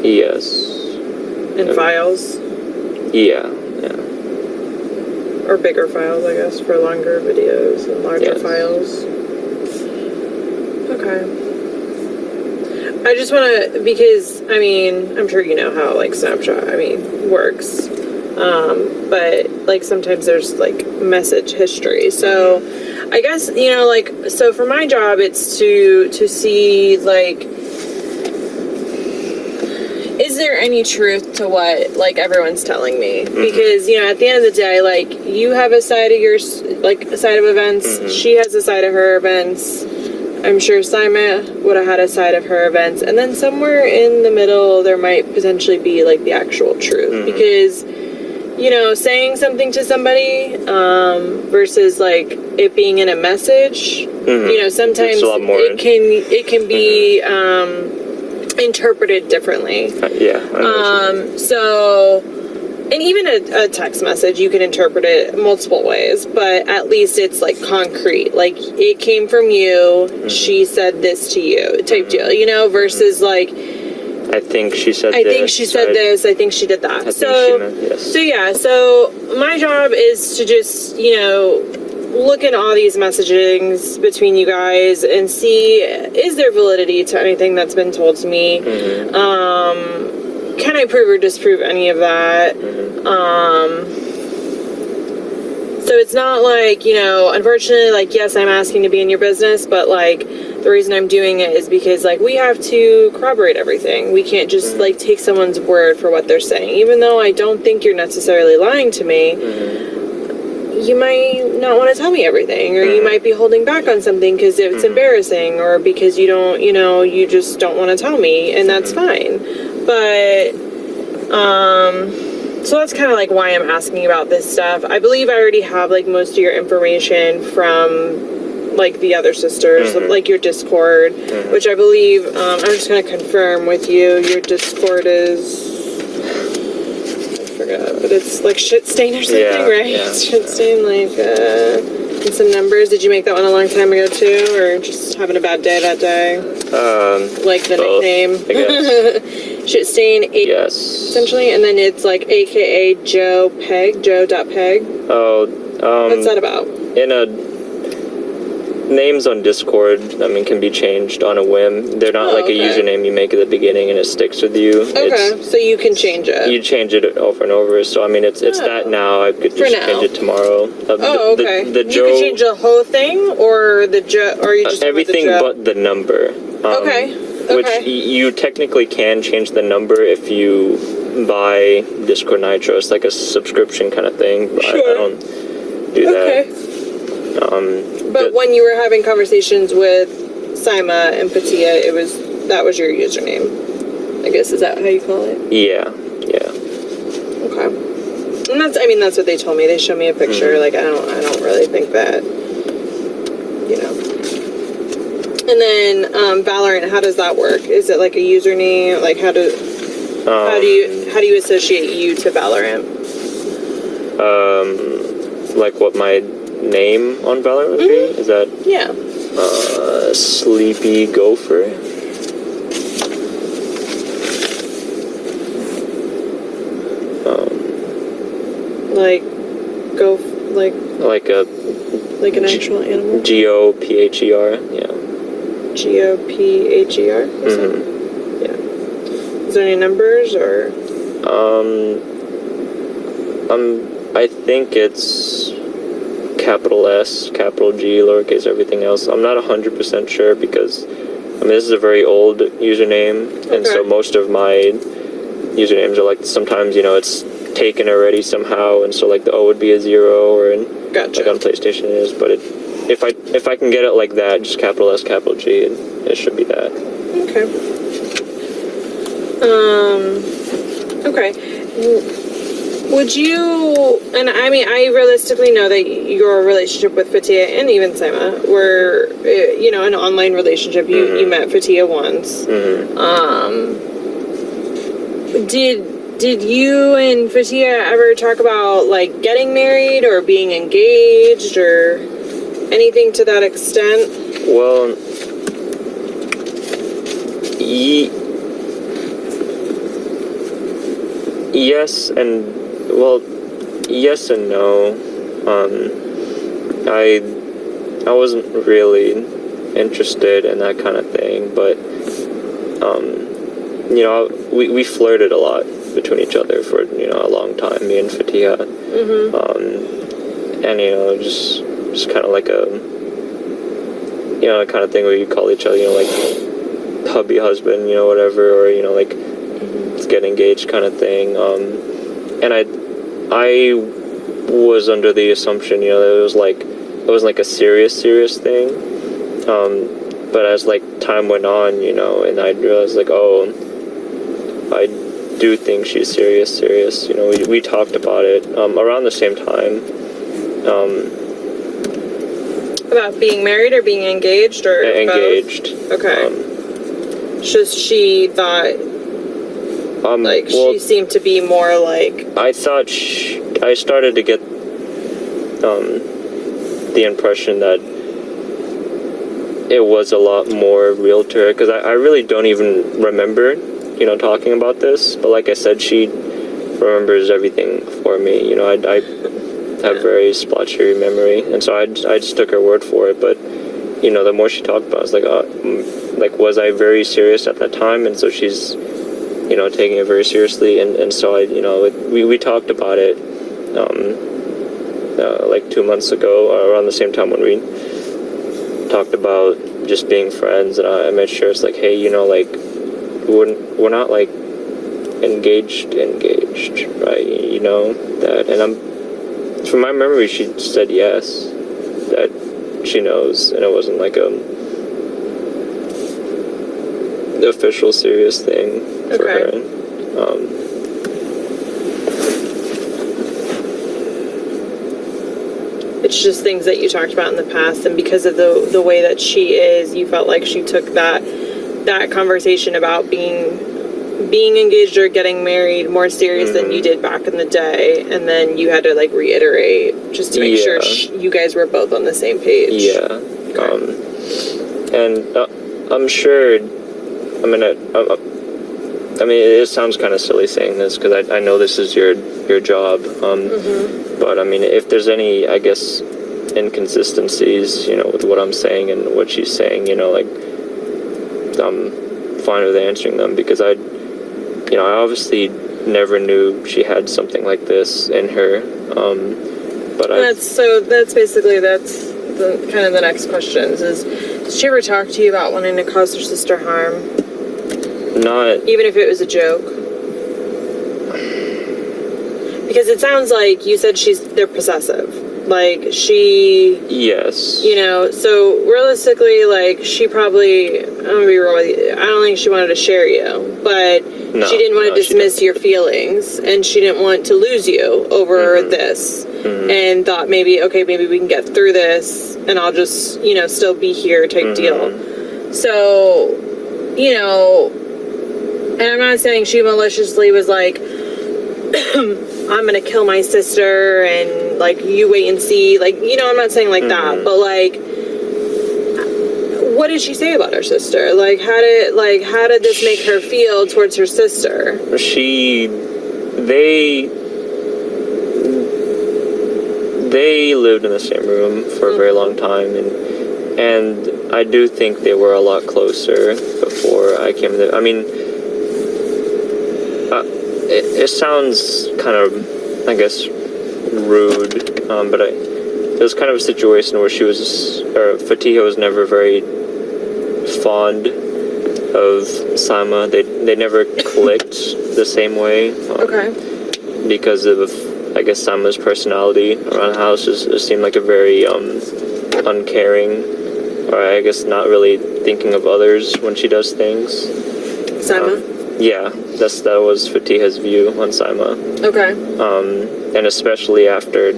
Yes. And files? Yeah. Or bigger files, I guess, for longer videos and larger files. Okay. I just want to, because, I mean, I'm sure you know how, like, Snapchat, works. But, like, sometimes there's, like, message history. So, I guess, so for my job, it's to see, like, is there any truth to what, like, everyone's telling me? Because, at the end of the day, like, you have a side of your, like, a side of events. She has a side of her events. I'm sure Sima would have had a side of her events. And then somewhere in the middle, there might potentially be, like, the actual truth. Because, saying something to somebody versus, like, it being in a message, sometimes it can be interpreted differently. So, and even a text message, you can interpret it multiple ways, but at least it's like concrete. Like, it came from you, she said this to you, type deal, versus like, I think she said this. I think she said this. I think she did that. So my job is to just, look at all these messagings between you guys and see, is there validity to anything that's been told to me? Can I prove or disprove any of that? So it's not like, unfortunately, like, yes, I'm asking to be in your business, but like, the reason I'm doing it is because, like, we have to corroborate everything. We can't just, like, take someone's word for what they're saying. Even though I don't think you're necessarily lying to me, you might not want to tell me everything, or you might be holding back on something because it's embarrassing, or because you don't, you just don't want to tell me, and that's fine. But, so that's kind of like why I'm asking about this stuff. I believe I already have, like, most of your information from, like, the other sisters, like your Discord, which I believe, I'm just going to confirm with you, your Discord is, I forgot, but it's like shit stain or something, right? Yeah. Shit stain, like, and some numbers. Did you make that one a long time ago too, or just having a bad day that day? Like the both, nickname? I guess. Shit stain 8, essentially, and then it's like AKA Joe Peg, Joe.peg. What's that about? Names on Discord, can be changed on a whim. They're not like a username you make at the beginning and it sticks with you. Okay, so you can change it. You change it over and over. So it's that now. I could just change it tomorrow. Okay. The you could change the whole thing, or the Joe, or you just everything but the number. Which you technically can change the number if you buy Discord Nitro. It's like a subscription kind of thing. But I don't do that. But when you were having conversations with Sima and Fatiha, that was your username, I guess. Is that how you call it? Yeah. Okay. And that's what they told me. They showed me a picture. Like, I don't really think that And then Valorant, how does that work? Is it like a username? Like how do you associate you to Valorant? Like what my name on Valorant would be? Is that Sleepy Gopher? Like an actual animal? Gopher, yeah. Gopher? Yeah. Is there any numbers or? I think it's capital S, capital G, lowercase everything else. I'm not 100% sure because, this is a very old username, and so most of my usernames are like, sometimes, it's taken already somehow, and so like the O would be a 0, or like on PlayStation it is, but if I can get it like that, just capital S, capital G, it should be that. Okay. Would you, and I realistically know that your relationship with Fatiha and even Saima were, an online relationship. You met Fatiha once. Did you and Fatiha ever talk about, like, getting married or being engaged or anything to that extent? Well, yes and no. I wasn't really interested in that kind of thing, but we flirted a lot between each other for a long time, me and Fatiha. And just kind of like a kind of thing where you call each other like hubby, husband, whatever, or like let's get engaged kind of thing. And I was under the assumption that it was like a serious thing. But as like time went on, and I realized like, oh, I do think she's serious. We talked about it around the same time. About being married or being engaged or engaged. Both? Okay. Just she thought she seemed to be more like. I thought I started to get the impression that it was a lot more real to her, because I really don't even remember talking about this, but like I said, she remembers everything for me. I have very splotchy memory, and so I just took her word for it. But the more she talked about it, I was like, was I very serious at that time? And so she's taking it very seriously, and so we talked about it like 2 months ago, around the same time when we talked about just being friends, and I made sure it's like, hey, like we're not like engaged, right? That, and from my memory, she said yes, that she knows, and it wasn't like the official serious thing for her. It's just things that you talked about in the past, and because of the way that she is, you felt like she took that conversation about being engaged or getting married more serious than you did back in the day, and then you had to like reiterate just to make sure you guys were both on the same page. And I'm sure, it sounds kind of silly saying this because I know this is your job, but if there's any, I guess, inconsistencies, with what I'm saying and what she's saying, I'm fine with answering them, because I obviously never knew she had something like this in her, but that's basically the kind of the next questions is, did she ever talk to you about wanting to cause her sister harm? Not even if it was a joke, because it sounds like you said they're possessive. Like she. Yes. So realistically, like she probably. I'm gonna be real with you. I don't think she wanted to share you, but she didn't want to dismiss your feelings, and she didn't want to lose you over this, and thought maybe we can get through this, and I'll just still be here type deal. So, you know, and I'm not saying she maliciously was like, I'm gonna kill my sister and like you wait and see, like, you know, I'm not saying like that, but like, what did she say about her sister? Like how did this make her feel towards her sister? They lived in the same room for a very long time, and I do think they were a lot closer before I came there. I mean, it sounds kind of, I guess, rude, but it was kind of a situation where Fatiha was never very fond of Sama. They never clicked the same way. Because of, I guess, Sama's personality around the house seemed like a very uncaring, or I guess not really thinking of others when she does things. Sama? Yeah, that was Fatiha's view on Sama. Okay. And especially after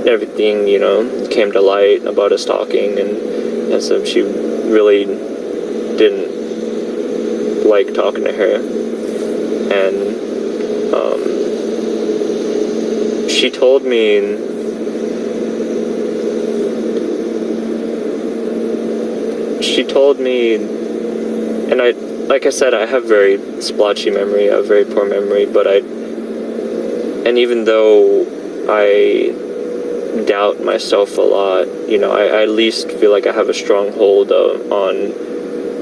everything, you know, came to light about us talking, and so she really didn't like talking to her. And she told me and like I said, I have very splotchy memory, I have very poor memory, and even though I doubt myself a lot, you know, I at least feel like I have a strong hold on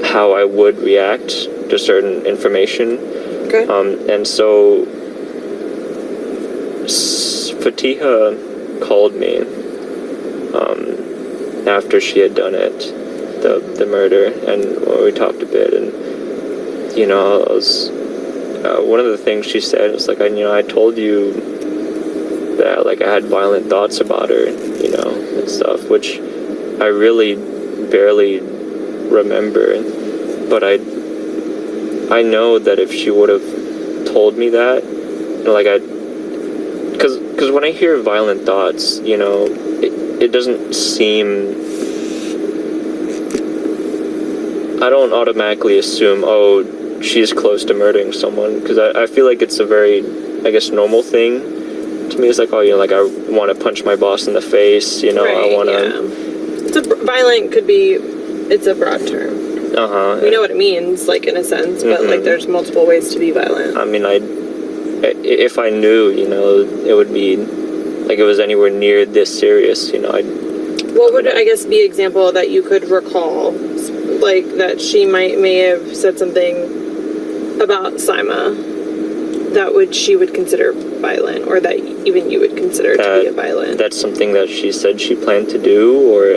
how I would react to certain information. Okay. And so Fatiha called me after she had done it, the murder, and we talked a bit, and you know, I was one of the things she said was like, I told you that like I had violent thoughts about her, you know, and stuff, which I really barely remember, but I know that if she would have told me that, like because when I hear violent thoughts, you know, it doesn't seem, I don't automatically assume, oh, she's close to murdering someone, because I feel like it's a very, I guess, normal thing to me. It's like, oh, you know, like I want to punch my boss in the face, you know, right, I want to. Yeah. Violent could be, it's a broad term. We know what it means, like, in a sense, but like there's multiple ways to be violent. I mean, if I knew, you know, it would be like it was anywhere near this serious, you know. What would, I guess, be an example that you could recall, like that she may have said something about Sima that she would consider violent, or that even you would consider to be a violent? That's something that she said she planned to do, or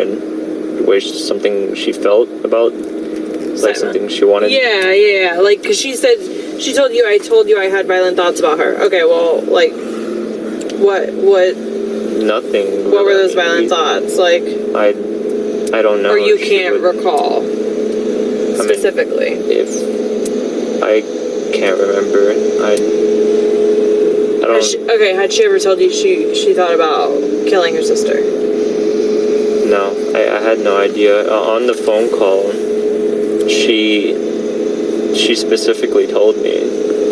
something she felt about, like something she wanted. Yeah, like, because she said, she told you, I told you I had violent thoughts about her. Okay, well, like, what? Nothing. What were those violent thoughts? Like, I don't know. Or you can't recall specifically. If I can't remember, I don't. Had she ever told you she thought about killing her sister? No, I had no idea. On the phone call, she specifically told me,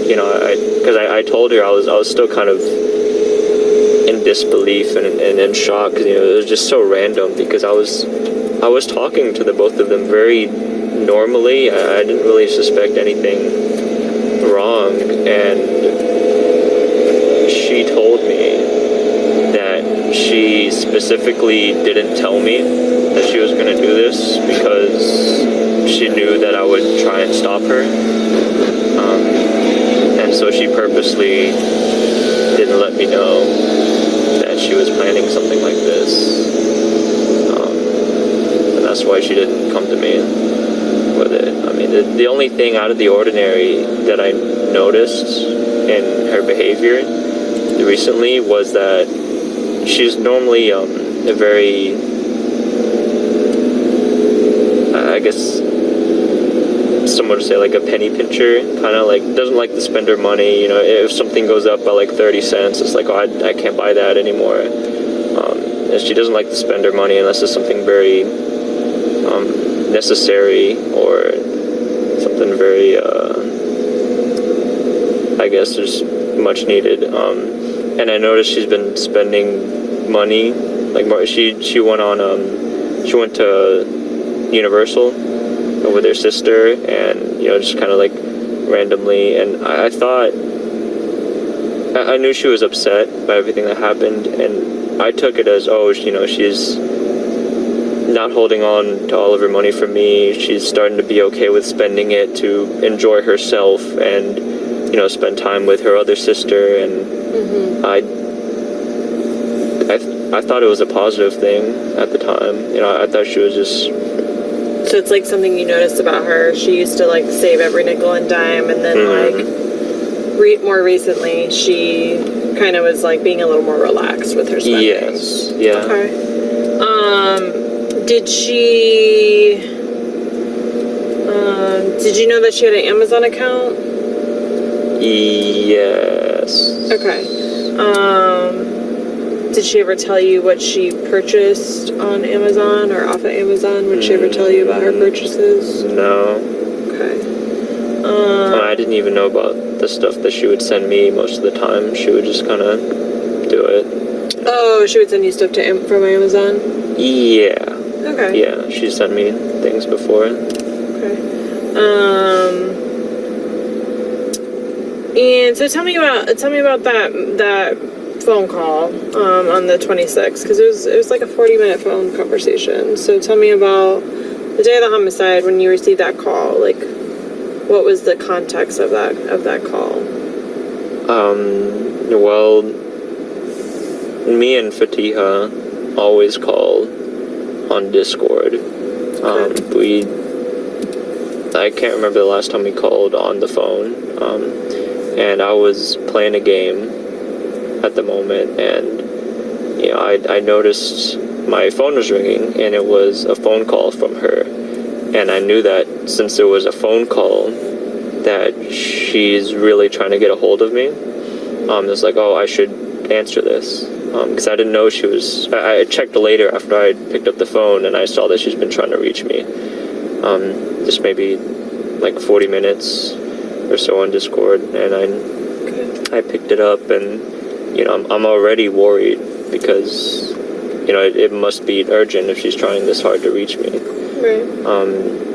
you know, because I told her I was still kind of in disbelief and in shock, because, you know, it was just so random, because I was talking to the both of them very normally. I didn't really suspect anything wrong, and she told me that she specifically didn't tell me that she was going to do this because she knew that I would try and stop her, and so she purposely didn't let me know that she was planning something like this, and that's why she didn't come to me with it. I mean, the only thing out of the ordinary that I noticed in her behavior recently was that she's normally a very, I guess someone would say, like a penny pincher, kind of like doesn't like to spend her money. You know, if something goes up by like 30 cents, it's like, oh, I can't buy that anymore. And she doesn't like to spend her money unless it's something very necessary or something very, I guess, just much needed. And I noticed she's been spending money, like more. She went to Universal with her sister, and just kind of like randomly. And I thought, I knew she was upset by everything that happened, and I took it as, she's not holding on to all of her money for me. She's starting to be okay with spending it to enjoy herself and spend time with her other sister. And I thought it was a positive thing at the time. I thought she was just. So it's like something you noticed about her. She used to like save every nickel and dime, and then more recently she kind of was like being a little more relaxed with her spending. Yes. Yeah. Okay. Did you know that she had an Amazon account? Yes. Okay. Did she ever tell you what she purchased on Amazon or off of Amazon? Would she ever tell you about her purchases? No. Okay. I didn't even know about the stuff that she would send me most of the time. She would just kind of do it. Oh, she would send you stuff from Amazon? Yeah. Okay. Yeah, she sent me things before. Okay. And so tell me about that phone call on the 26th, because it was like a 40-minute phone conversation. So tell me about the day of the homicide when you received that call. Like, what was the context of that call? Well, me and Fatiha always call on Discord. I can't remember the last time we called on the phone. And I was playing a game at the moment, and I noticed my phone was ringing, and it was a phone call from her. And I knew that since it was a phone call, that she's really trying to get a hold of me. It's like, oh, I should answer this. Because I didn't know she was. I checked later after I picked up the phone, and I saw that she's been trying to reach me. Just maybe like 40 minutes or so on Discord, and I picked it up, and I'm already worried because it must be urgent if she's trying this hard to reach me. Right.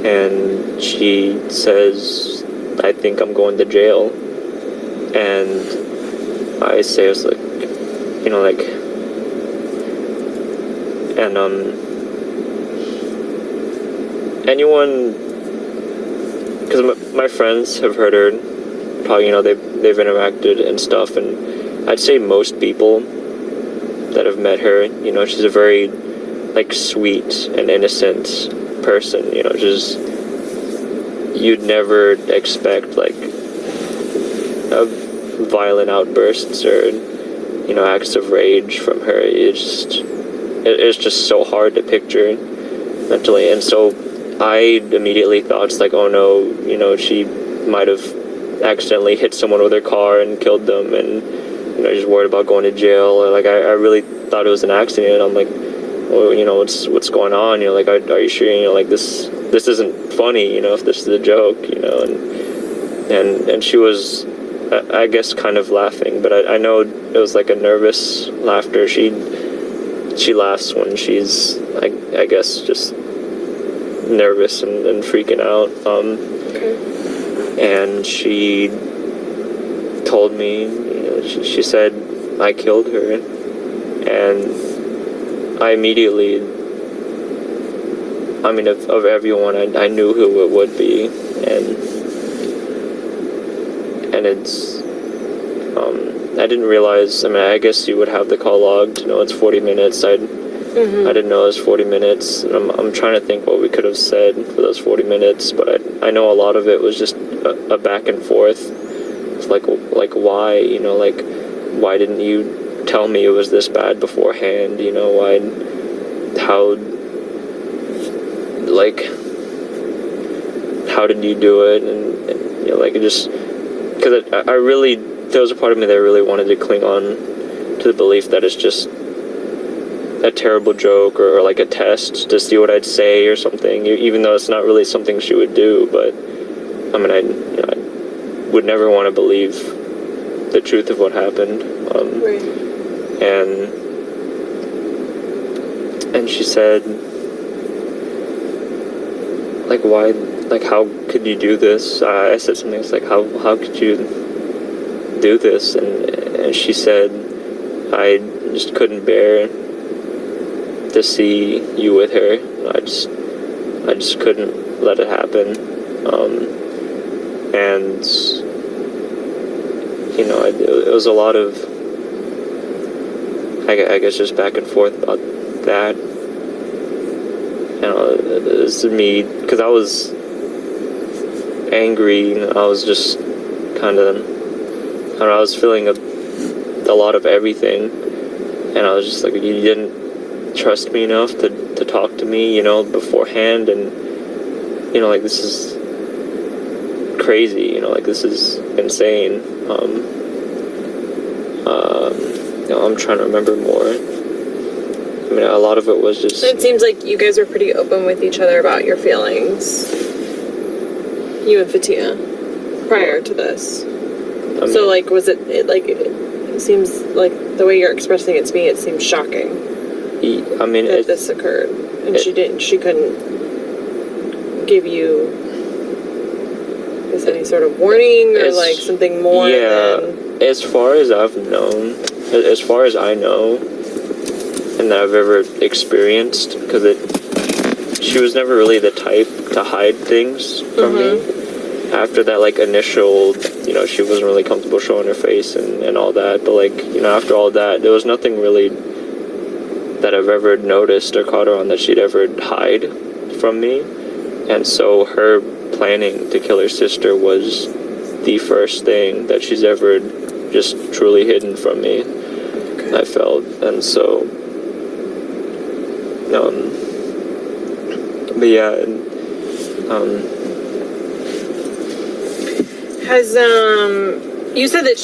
And she says, I think I'm going to jail. And I say, I was like, and anyone, because my friends have heard her talk, they've interacted and stuff, and I'd say most people that have met her, she's a very sweet and innocent person. Just you'd never expect violent outbursts or acts of rage from her. It's just so hard to picture mentally. And so I immediately thought, it's like, oh no, she might have accidentally hit someone with her car and killed them, and just worried about going to jail. Or I really thought it was an accident. I'm like, well, what's going on? Are you sure? This isn't funny. If this is a joke, and she was, I guess, kind of laughing, but I know it was like a nervous laughter. She laughs when she's, I guess, just nervous and freaking out. And she told me, she said, I killed her, and I immediately, of everyone, I knew who it would be, and it's, I didn't realize, I guess you would have the call logged, it's 40 minutes, I didn't know it was 40 minutes, and I'm trying to think what we could have said for those 40 minutes, but I know a lot of it was just a back and forth. It's like why, why didn't you tell me it was this bad beforehand? How did you do it? And it just, because I really, there was a part of me that really wanted to cling on to the belief that it's just a terrible joke or like a test to see what I'd say or something, even though it's not really something she would do. But I mean, I would never want to believe the truth of what happened. Right. And she said, like, why, like, how could you do this? I said something, it's like, how could you do this? And she said, I just couldn't bear to see you with her. I just couldn't let it happen. And you know, it was a lot of, I guess, just back and forth about that. You know, it was me, because I was angry, and I was just kind of, I don't know, I was feeling a lot of everything, and I was just like, you didn't trust me enough to talk to me, you know, beforehand, and, you know, like, this is crazy, you know, like, this is insane. You know, I'm trying to remember more. I mean, a lot of it was just... It seems like you guys were pretty open with each other about your feelings. You and Fatiha, prior to this. I mean, so, like, was it seems like the way you're expressing it to me, it seems shocking. I mean, that this occurred. And she couldn't give you any sort of warning or, like, something more than... As far as I've known, as far as I know, and that I've ever experienced, because she was never really the type to hide things from me. After that, like, initial, you know, she wasn't really comfortable showing her face and all that, but, like, you know, after all that, there was nothing really that I've ever noticed or caught her on that she'd ever hide from me. And so her planning to kill her sister was the first thing that she's ever just truly hidden from me, I felt. And so, but yeah, Has, you said that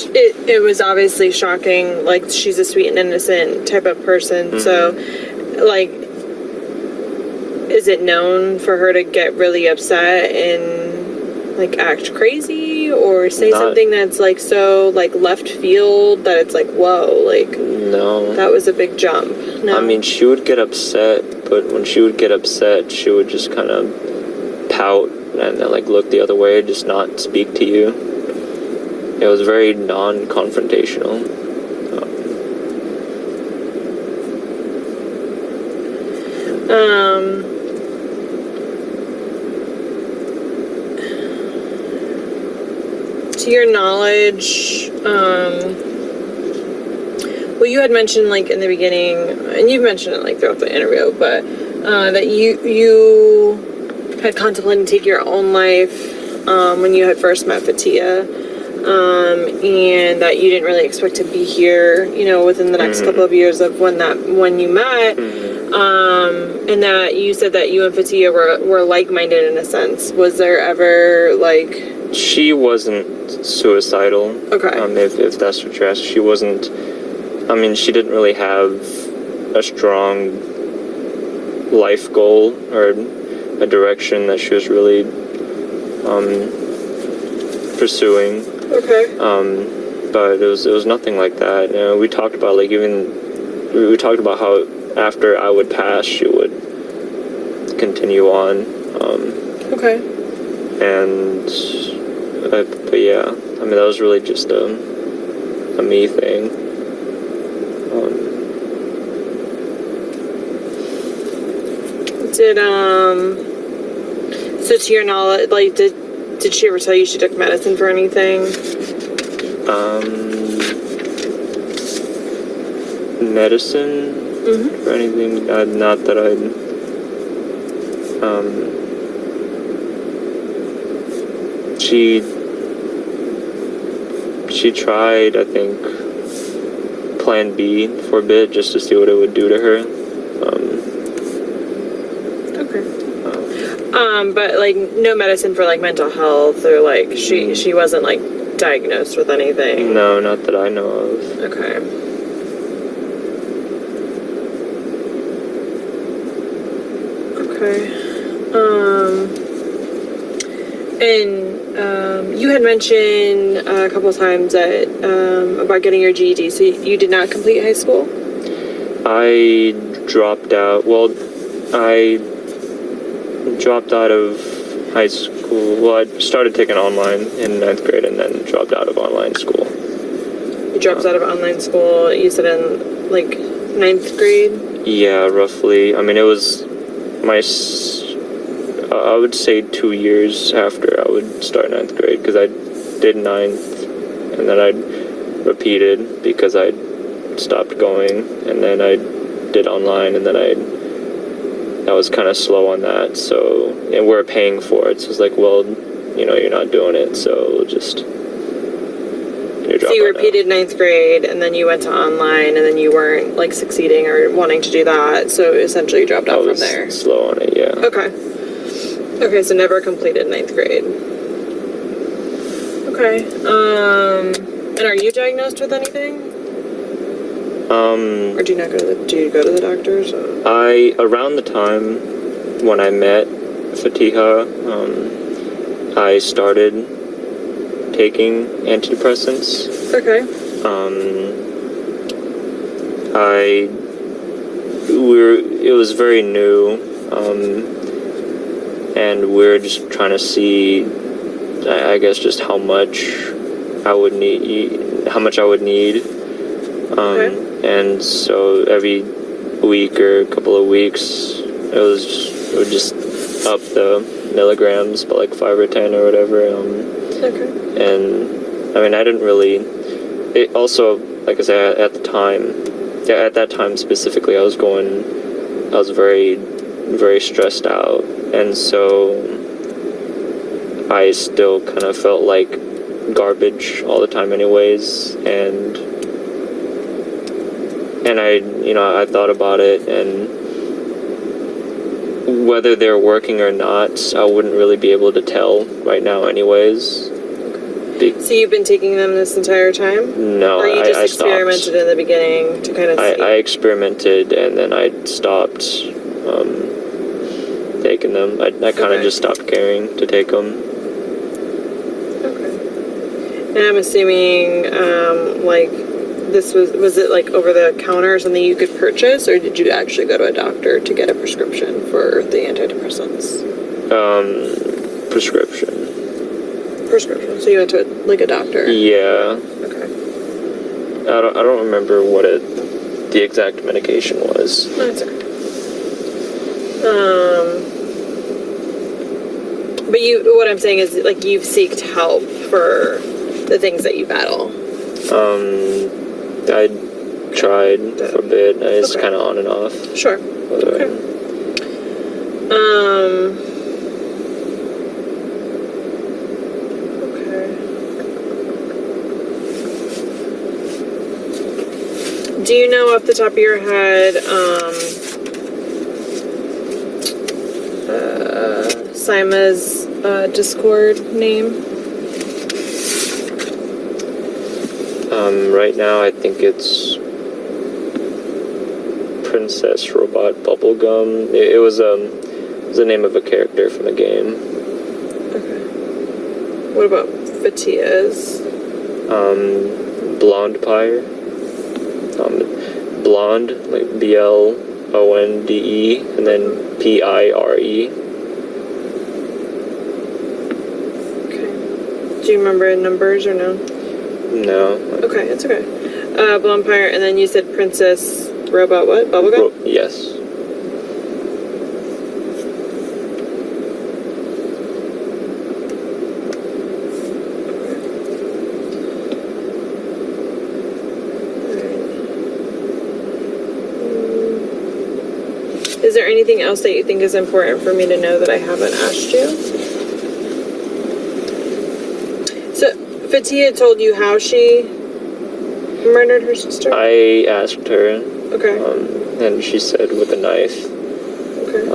it was obviously shocking, like, she's a sweet and innocent type of person, so, like, is it known for her to get really upset and, like, act crazy, or say something that's, like, so, like, left field that it's like, whoa, like, no. That was a big jump. No? I mean, she would get upset, but when she would get upset, she would just kind of pout and then, like, look the other way, just not speak to you. It was very non-confrontational. To your knowledge, well, you had mentioned, like, in the beginning, and you've mentioned it, like, throughout the interview, but that you had contemplated taking your own life when you had first met Fatiha, and that you didn't really expect to be here, you know, within the next couple of years of when you met, and that you said that you and Fatiha were like-minded in a sense. Was there ever, like... She wasn't suicidal. Okay. If that's what you're asking. She wasn't... I mean, she didn't really have a strong life goal or a direction that she was really pursuing. Okay. But it was nothing like that. You know, we talked about, like, we talked about how after I would pass, she would continue on. Okay. And but yeah, I mean, that was really just a me thing. So to your knowledge, like, did she ever tell you she took medicine for anything? Medicine for anything? Not that she tried, I think, Plan B for a bit just to see what it would do to her. Okay. But, like, no medicine for, like, mental health, or, like, she wasn't, like, diagnosed with anything? No, not that I know of. Okay. Okay. And you had mentioned a couple of times that about getting your GED. So you did not complete high school? I dropped out. Well, I dropped out of high school. Well, I started taking online in 9th grade and then dropped out of online school. You dropped out of online school, you said in like 9th grade? Yeah, roughly. I mean, it was I would say 2 years after I would start 9th grade, because I did 9th and then I repeated because I stopped going, and then I did online, and then I was kind of slow on that, so, and we're paying for it, so it's like, well, you know, you're not doing it, so we'll just, So you repeated 9th grade, and then you went to online, and then you weren't like succeeding or wanting to do that, so essentially you dropped out from there. Slow on it, yeah. Okay, so never completed 9th grade. Okay, and are you diagnosed with anything? Or do you go to the doctors? Around the time when I met Fatiha, I started taking antidepressants. Okay. It was very new, and we're just trying to see, I guess, just how much I would need. Okay. And so every week or a couple of weeks, it would just up the milligrams by like 5 or 10 or whatever. Okay. And I mean, I didn't really. It also, like I said, at that time specifically, I was very, very stressed out, and so I still kind of felt like garbage all the time, anyways, and I thought about it, and whether they're working or not, I wouldn't really be able to tell right now, anyways. So you've been taking them this entire time? No, or you just I experimented stopped. in the beginning to kind of see? I experimented, and then I stopped taking them. I kind of just stopped caring to take them. Okay. And I'm assuming, like, this was it like over the counter or something you could purchase, or did you actually go to a doctor to get a prescription for the antidepressants? Prescription. So you went to like a doctor? Yeah. Okay. I don't remember what the exact medication was. No, it's okay. But what I'm saying is, like, you've sought help for the things that you battle. I tried for a bit. It's kind of on and off. Sure. Okay. Do you know off the top of your head, Sima's Discord name? Right now I think it's Princess Robot Bubblegum. It was the name of a character from the game. Okay. What about Fatiha's? Blonde Pyre. Blonde, like BLONDE, and then PIRE. Okay. Do you remember numbers or no? No. Okay, it's okay. Blonde Pyre, and then you said Princess Robot what? Bubblegum? Yes. Is there anything else that you think is important for me to know that I haven't asked you? So, Fatiha told you how she murdered her sister? I asked her. Okay. And she said with a knife. Okay.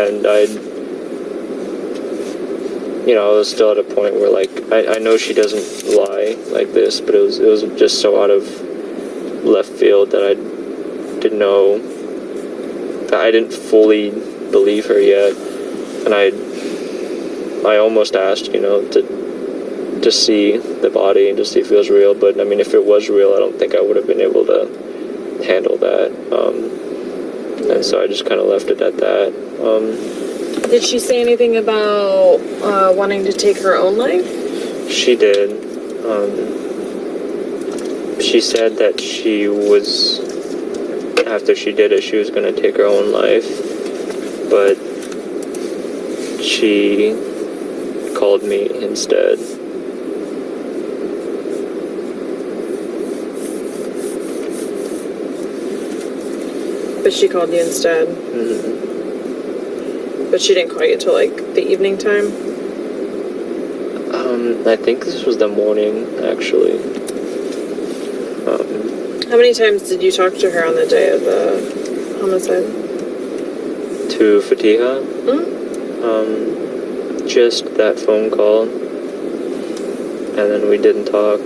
And I was still at a point where, like, I know she doesn't lie like this, but it was just so out of left field that I didn't know. I didn't fully believe her yet. And I almost asked, to see the body and to see if it was real. But I mean, if it was real, I don't think I would have been able to handle that. And so I just kind of left it at that. Did she say anything about wanting to take her own life? She did. She said that after she did it, she was going to take her own life. But she called me instead. But she called you instead? Mm-hmm. But she didn't call you till, like, the evening time? I think this was the morning, actually. How many times did you talk to her on the day of the homicide? To Fatiha? Just that phone call. And then we didn't talk.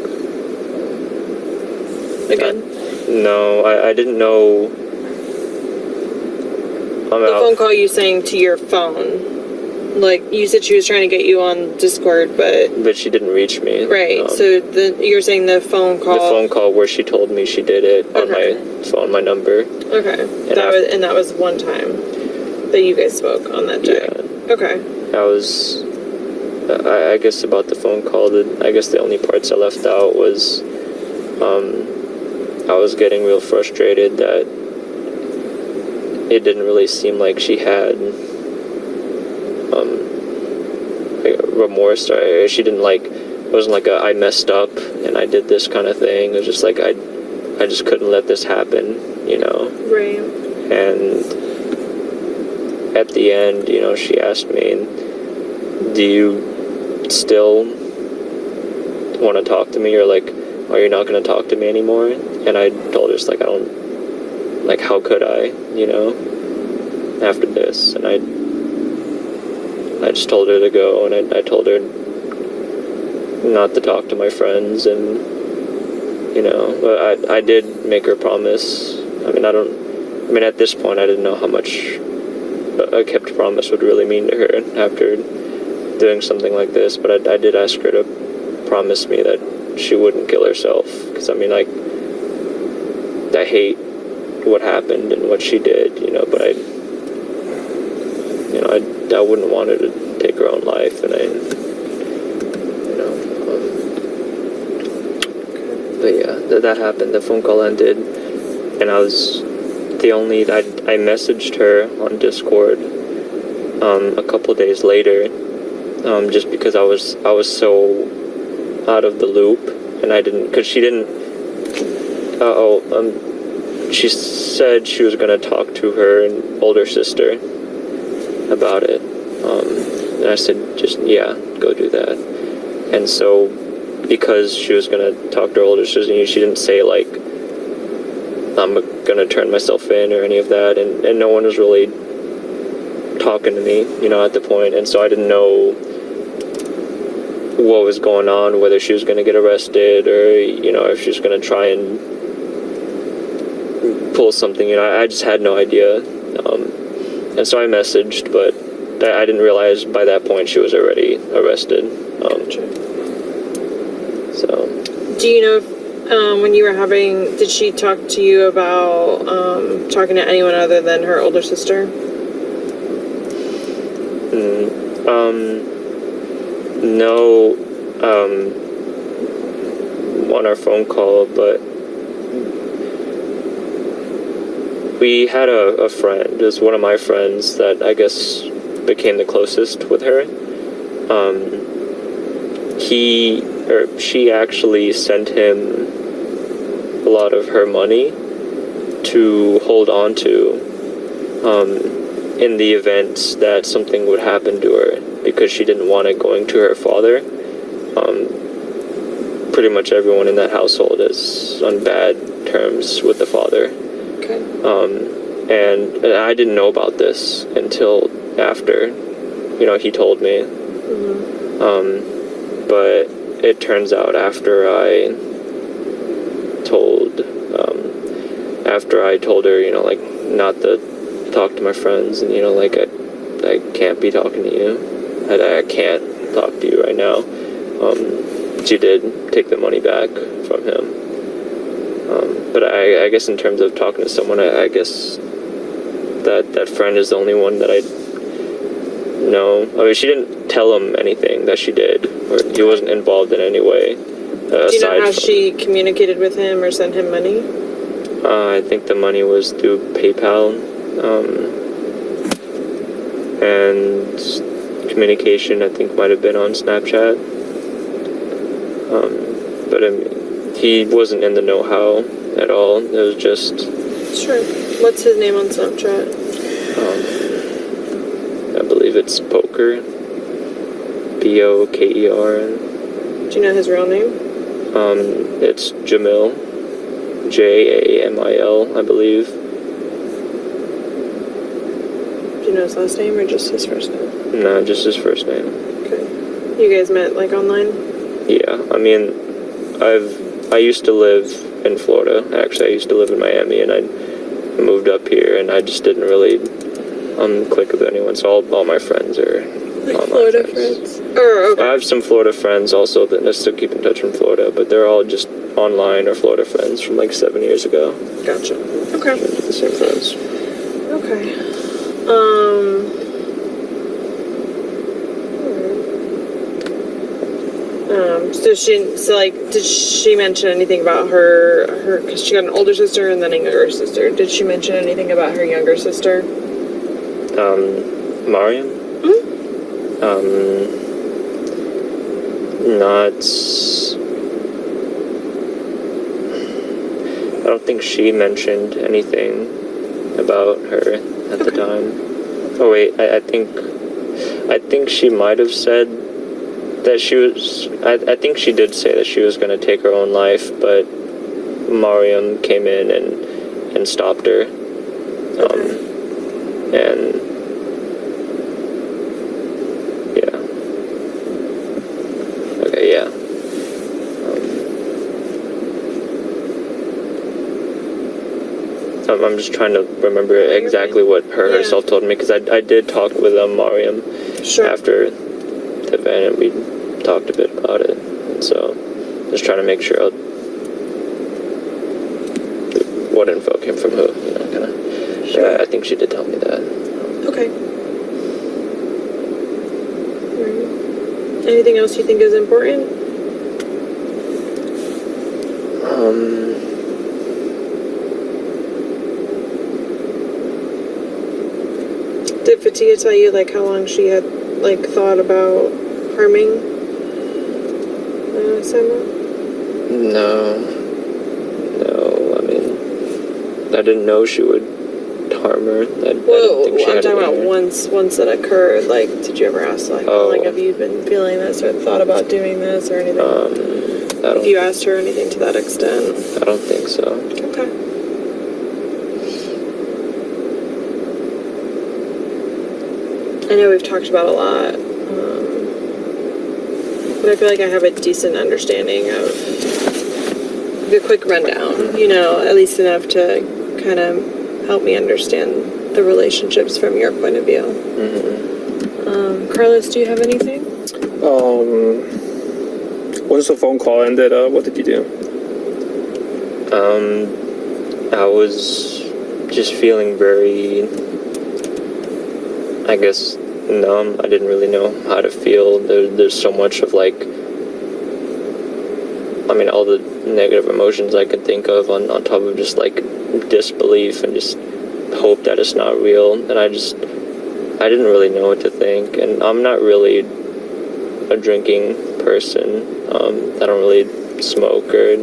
Again? No, I didn't know. The phone call you saying to your phone. Like, you said she was trying to get you on Discord, but she didn't reach me. Right, so you're saying the phone call... The phone call where she told me she did it on my phone, my number. Okay, that was one time that you guys spoke on that day. Yeah. Okay. That was... I guess about the phone call, I guess the only parts I left out was... I was getting real frustrated that it didn't really seem like she had remorse. She didn't it wasn't like I messed up and I did this kind of thing. It was just like I just couldn't let this happen, Right. And at the end, she asked me, do you still want to talk to me, or like, are you not going to talk to me anymore? And I told her, just like, I don't, like, how could I, after this? And I just told her to go, and I told her not to talk to my friends, and, but I did make her promise. I mean, at this point, I didn't know how much a kept promise would really mean to her after doing something like this, but I did ask her to promise me that she wouldn't kill herself, because, I mean, I hate what happened and what she did, but I wouldn't want her to take her own life, and but yeah, that happened. The phone call ended, and I messaged her on Discord a couple days later, just because I was so out of the loop, and she said she was going to talk to her older sister about it, and I said, just, yeah, go do that. And so, because she was going to talk to her older sister, she didn't say, like, I'm going to turn myself in or any of that, and no one was really talking to me, at the point, and so I didn't know what was going on, whether she was going to get arrested, or, if she was going to try and pull something, I just had no idea, and so I messaged, but I didn't realize by that point she was already arrested. Gotcha. So. Do you know if, when you were did she talk to you about talking to anyone other than her older sister? No, on our phone call, but we had a friend, is one of my friends that I guess became the closest with her. She actually sent him a lot of her money to hold on to in the event that something would happen to her, because she didn't want it going to her father. Pretty much everyone in that household is on bad terms with the father. Okay. And I didn't know about this until after, he told me. Mm-hmm. But it turns out after I told her, like, not to talk to my friends, and, like, I can't be talking to you. I can't talk to you right now. She did take the money back from him. But I guess in terms of talking to someone, I guess that friend is the only one that I know. I mean, she didn't tell him anything that she did, or he wasn't involved in any way. Do you know how she communicated with him or sent him money? I think the money was through PayPal, and communication I think might have been on Snapchat. But I mean, he wasn't in the know-how at all. It was just... Sure. What's his name on Snapchat? I believe it's Poker. Poker. Do you know his real name? It's Jamil. Jamil, I believe. Do you know his last name or just his first name? No, just his first name. Okay. You guys met like online? Yeah, I mean, I used to live in Florida. Actually, I used to live in Miami, and I moved up here, and I just didn't really click with anyone. So all my friends are like Florida friends. Okay. I have some Florida friends also that I still keep in touch from Florida, but they're all just online or Florida friends from like 7 years ago. Gotcha. Okay. The same friends. Okay. Did she mention anything about her, because she got an older sister and then a younger sister. Did she mention anything about her younger sister? Mariam? Not... I don't think she mentioned anything about her at the time. Oh wait, I think she might have said that she was... I think she did say that she was going to take her own life, but Mariam came in and stopped her. And... yeah. Okay, yeah. I'm just trying to remember exactly what her herself told me, because I did talk with Mariam after the event, and we talked a bit about it, and so just trying to make sure what info came from who, you know, kind of. Yeah, I think she did tell me that. Okay. Right. Anything else you think is important? Did Fatiha tell you like how long she had like thought about harming Sama? No, I mean, I didn't know she would harm her. I didn't think she I'm had talking it in about her. once that occurred. Like, did you ever ask like, how long have you been feeling this or thought about doing this or anything? Have you asked her anything to that extent? I don't think so. Okay. I know we've talked about a lot, but I feel like I have a decent understanding of the quick rundown, you know, at least enough to kind of help me understand the relationships from your point of view. Carlos, do you have anything? Once the phone call ended, what did you do? I was just feeling very, I guess, numb. I didn't really know how to feel. There's so much of like, I mean, all the negative emotions I could think of on top of just like disbelief and just hope that it's not real. And I didn't really know what to think. And I'm not really a drinking person. I don't really smoke or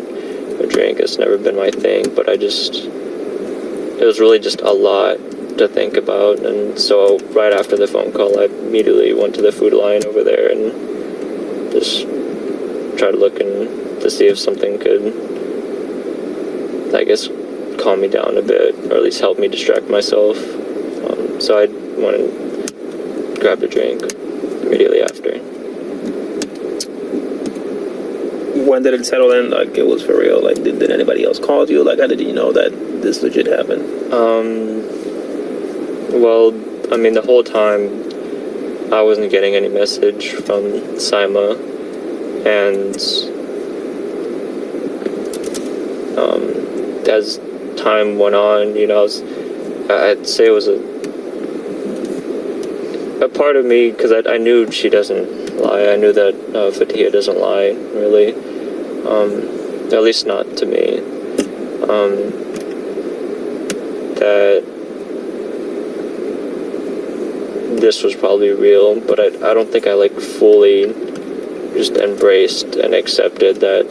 drink. It's never been my thing. But it was really just a lot to think about. And so right after the phone call, I immediately went to the food line over there and just tried looking to see if something could, I guess, calm me down a bit, or at least help me distract myself. So I went and grabbed a drink immediately after. When did it settle in? Like, it was for real? Like, did anybody else call you? Like, how did you know that this legit happened? Well, I mean, the whole time I wasn't getting any message from Saima, and as time went on, you know, I'd say it was a part of me, because I knew she doesn't lie. I knew that Fatiha doesn't lie, really. At least not to me. That this was probably real, but I don't think I like fully just embraced and accepted that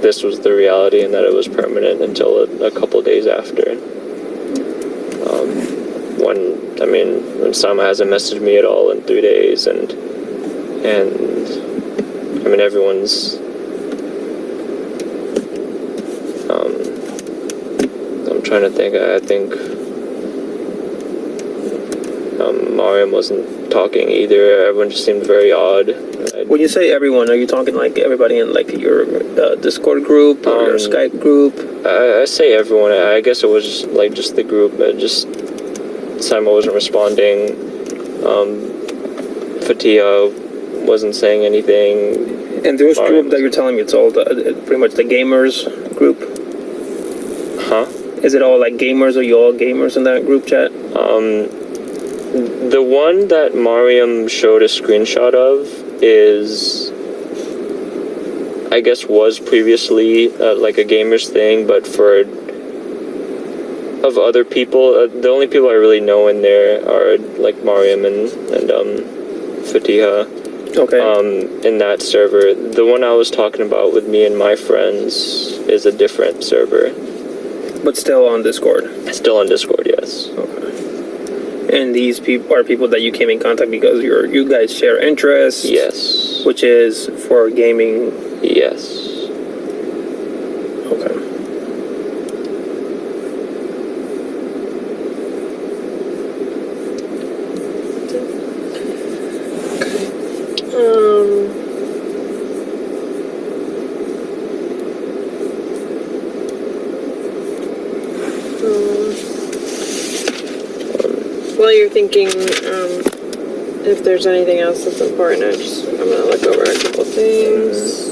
this was the reality and that it was permanent until a couple days after. When Sama hasn't messaged me at all in 3 days, and I mean, everyone's I'm trying to think. I think Mariam wasn't talking either. Everyone just seemed very odd. When you say everyone, are you talking like everybody in like your Discord group or your Skype group? I say everyone. I guess it was just the group. Just Simon wasn't responding. Fatiha wasn't saying anything. And this group that you're telling me, it's all pretty much the gamers group? Huh? Is it all like gamers? Are you all gamers in that group chat? The one that Mariam showed a screenshot of is, I guess, was previously like a gamers thing, but for of other people, the only people I really know in there are like Mariam and Fatiha. Okay. In that server. The one I was talking about with me and my friends is a different server. But still on Discord? Still on Discord, yes. Okay. And these people are people that you came in contact because you guys share interests? Yes. Which is for gaming? Yes. Okay. While you're thinking, if there's anything else that's important, I'm gonna look over a couple things.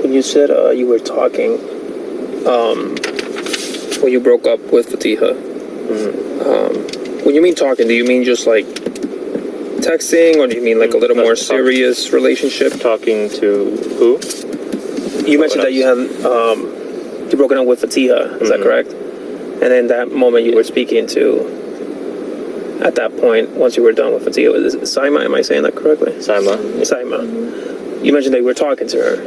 You said you were talking when you broke up with Fatiha. When you mean talking, do you mean just like texting, or do you mean like a little more serious relationship? Talking to who? You mentioned that you had you broken up with Fatiha. Is that correct? And then that moment you were speaking to, at that point, once you were done with Fatiha, is it Saima? Am I saying that correctly? Saima. Saima. You mentioned that you were talking to her.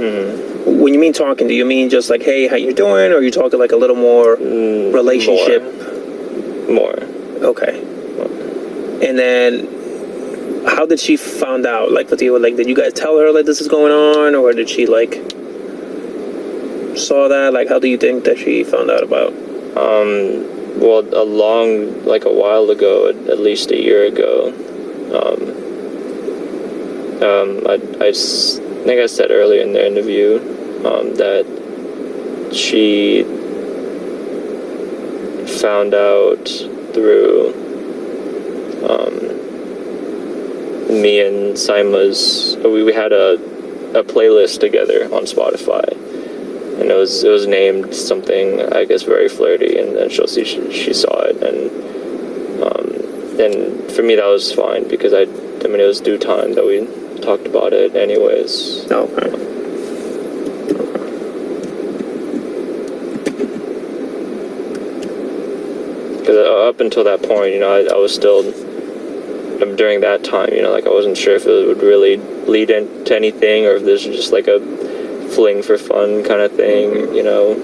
When you mean talking, do you mean just like, hey, how you doing? Or are you talking like a little more relationship? More. Okay. And then, how did she found out? Like, Fatiha, like, did you guys tell her like this is going on, or did she like saw that? Like, how do you think that she found out about? Well, a while ago, at least a year ago. I think I said earlier in the interview that she found out through me and Saima's. We had a playlist together on Spotify, and it was named something, I guess, very flirty, and then she saw it, and for me that was fine, because I mean, it was due time that we talked about it anyways. Okay. Because up until that point, you know, I was still, during that time, you know, like I wasn't sure if it would really lead into anything, or if this was just like a fling for fun kind of thing, you know.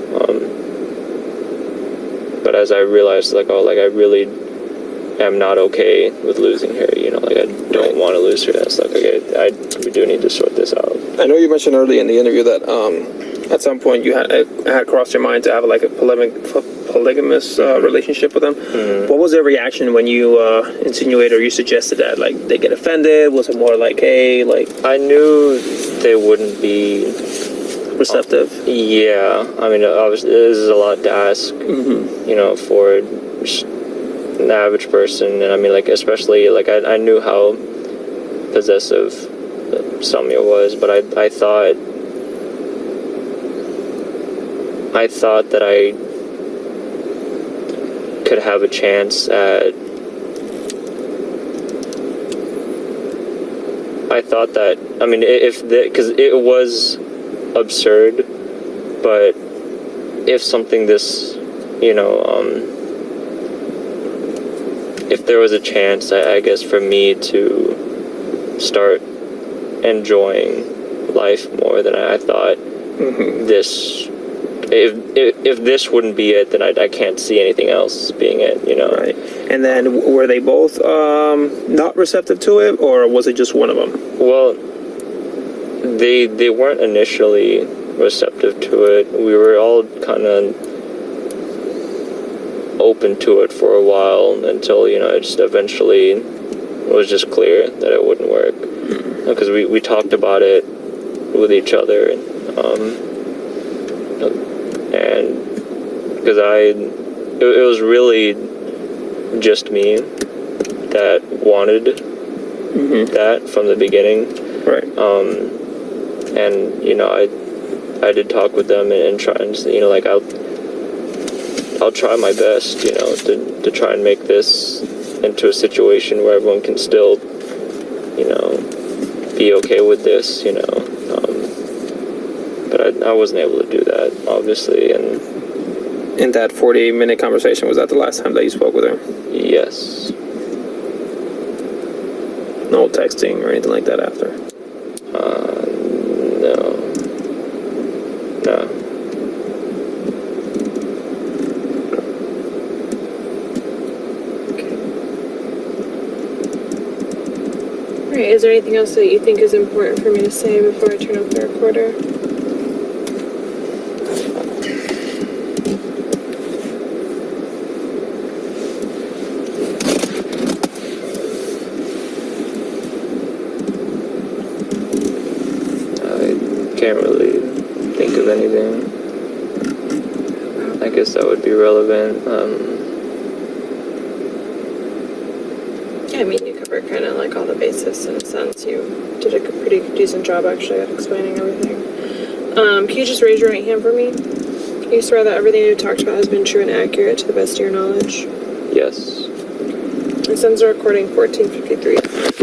But as I realized, like, I really am not okay with losing her. You know, like I don't want to lose her. That's like, okay, we do need to sort this out. I know you mentioned earlier in the interview that at some point you had crossed your mind to have like a polygamous relationship with them. Mm-hmm. What was their reaction when you insinuated or you suggested that? Like, they get offended? Was it more like, hey, like... I knew they wouldn't be receptive? Yeah. I mean, obviously, this is a lot to ask, you know, for just an average person. And I mean, like, especially, like, I knew how possessive Samia was, but I thought that I could have a chance at... I thought that, I mean, because it was absurd, but if something this, you know, if there was a chance, I guess, for me to start enjoying life more, than I thought this... If this wouldn't be it, then I can't see anything else being it, you know. Right. And then were they both not receptive to it, or was it just one of them? Well, they weren't initially receptive to it. We were all kind of open to it for a while until, you know, it just eventually was just clear that it wouldn't work. Because we talked about it with each other, and because it was really just me that wanted that from the beginning. Right. And, you know, I did talk with them and try and, you know, like, I'll try my best, you know, to try and make this into a situation where everyone can still, you know, be okay with this, you know. But I wasn't able to do that, obviously, and... In that 40-minute conversation, was that the last time that you spoke with her? Yes. No texting or anything like that after? No. Alright, is there anything else that you think is important for me to say before I turn off the recorder? Can't really think of anything. I guess that would be relevant. Yeah, I mean, you covered kind of like all the basis in a sense. You did a pretty decent job actually at explaining everything. Can you just raise your right hand for me? Can you swear that everything you talked about has been true and accurate to the best of your knowledge? Yes. It sends a recording 1453.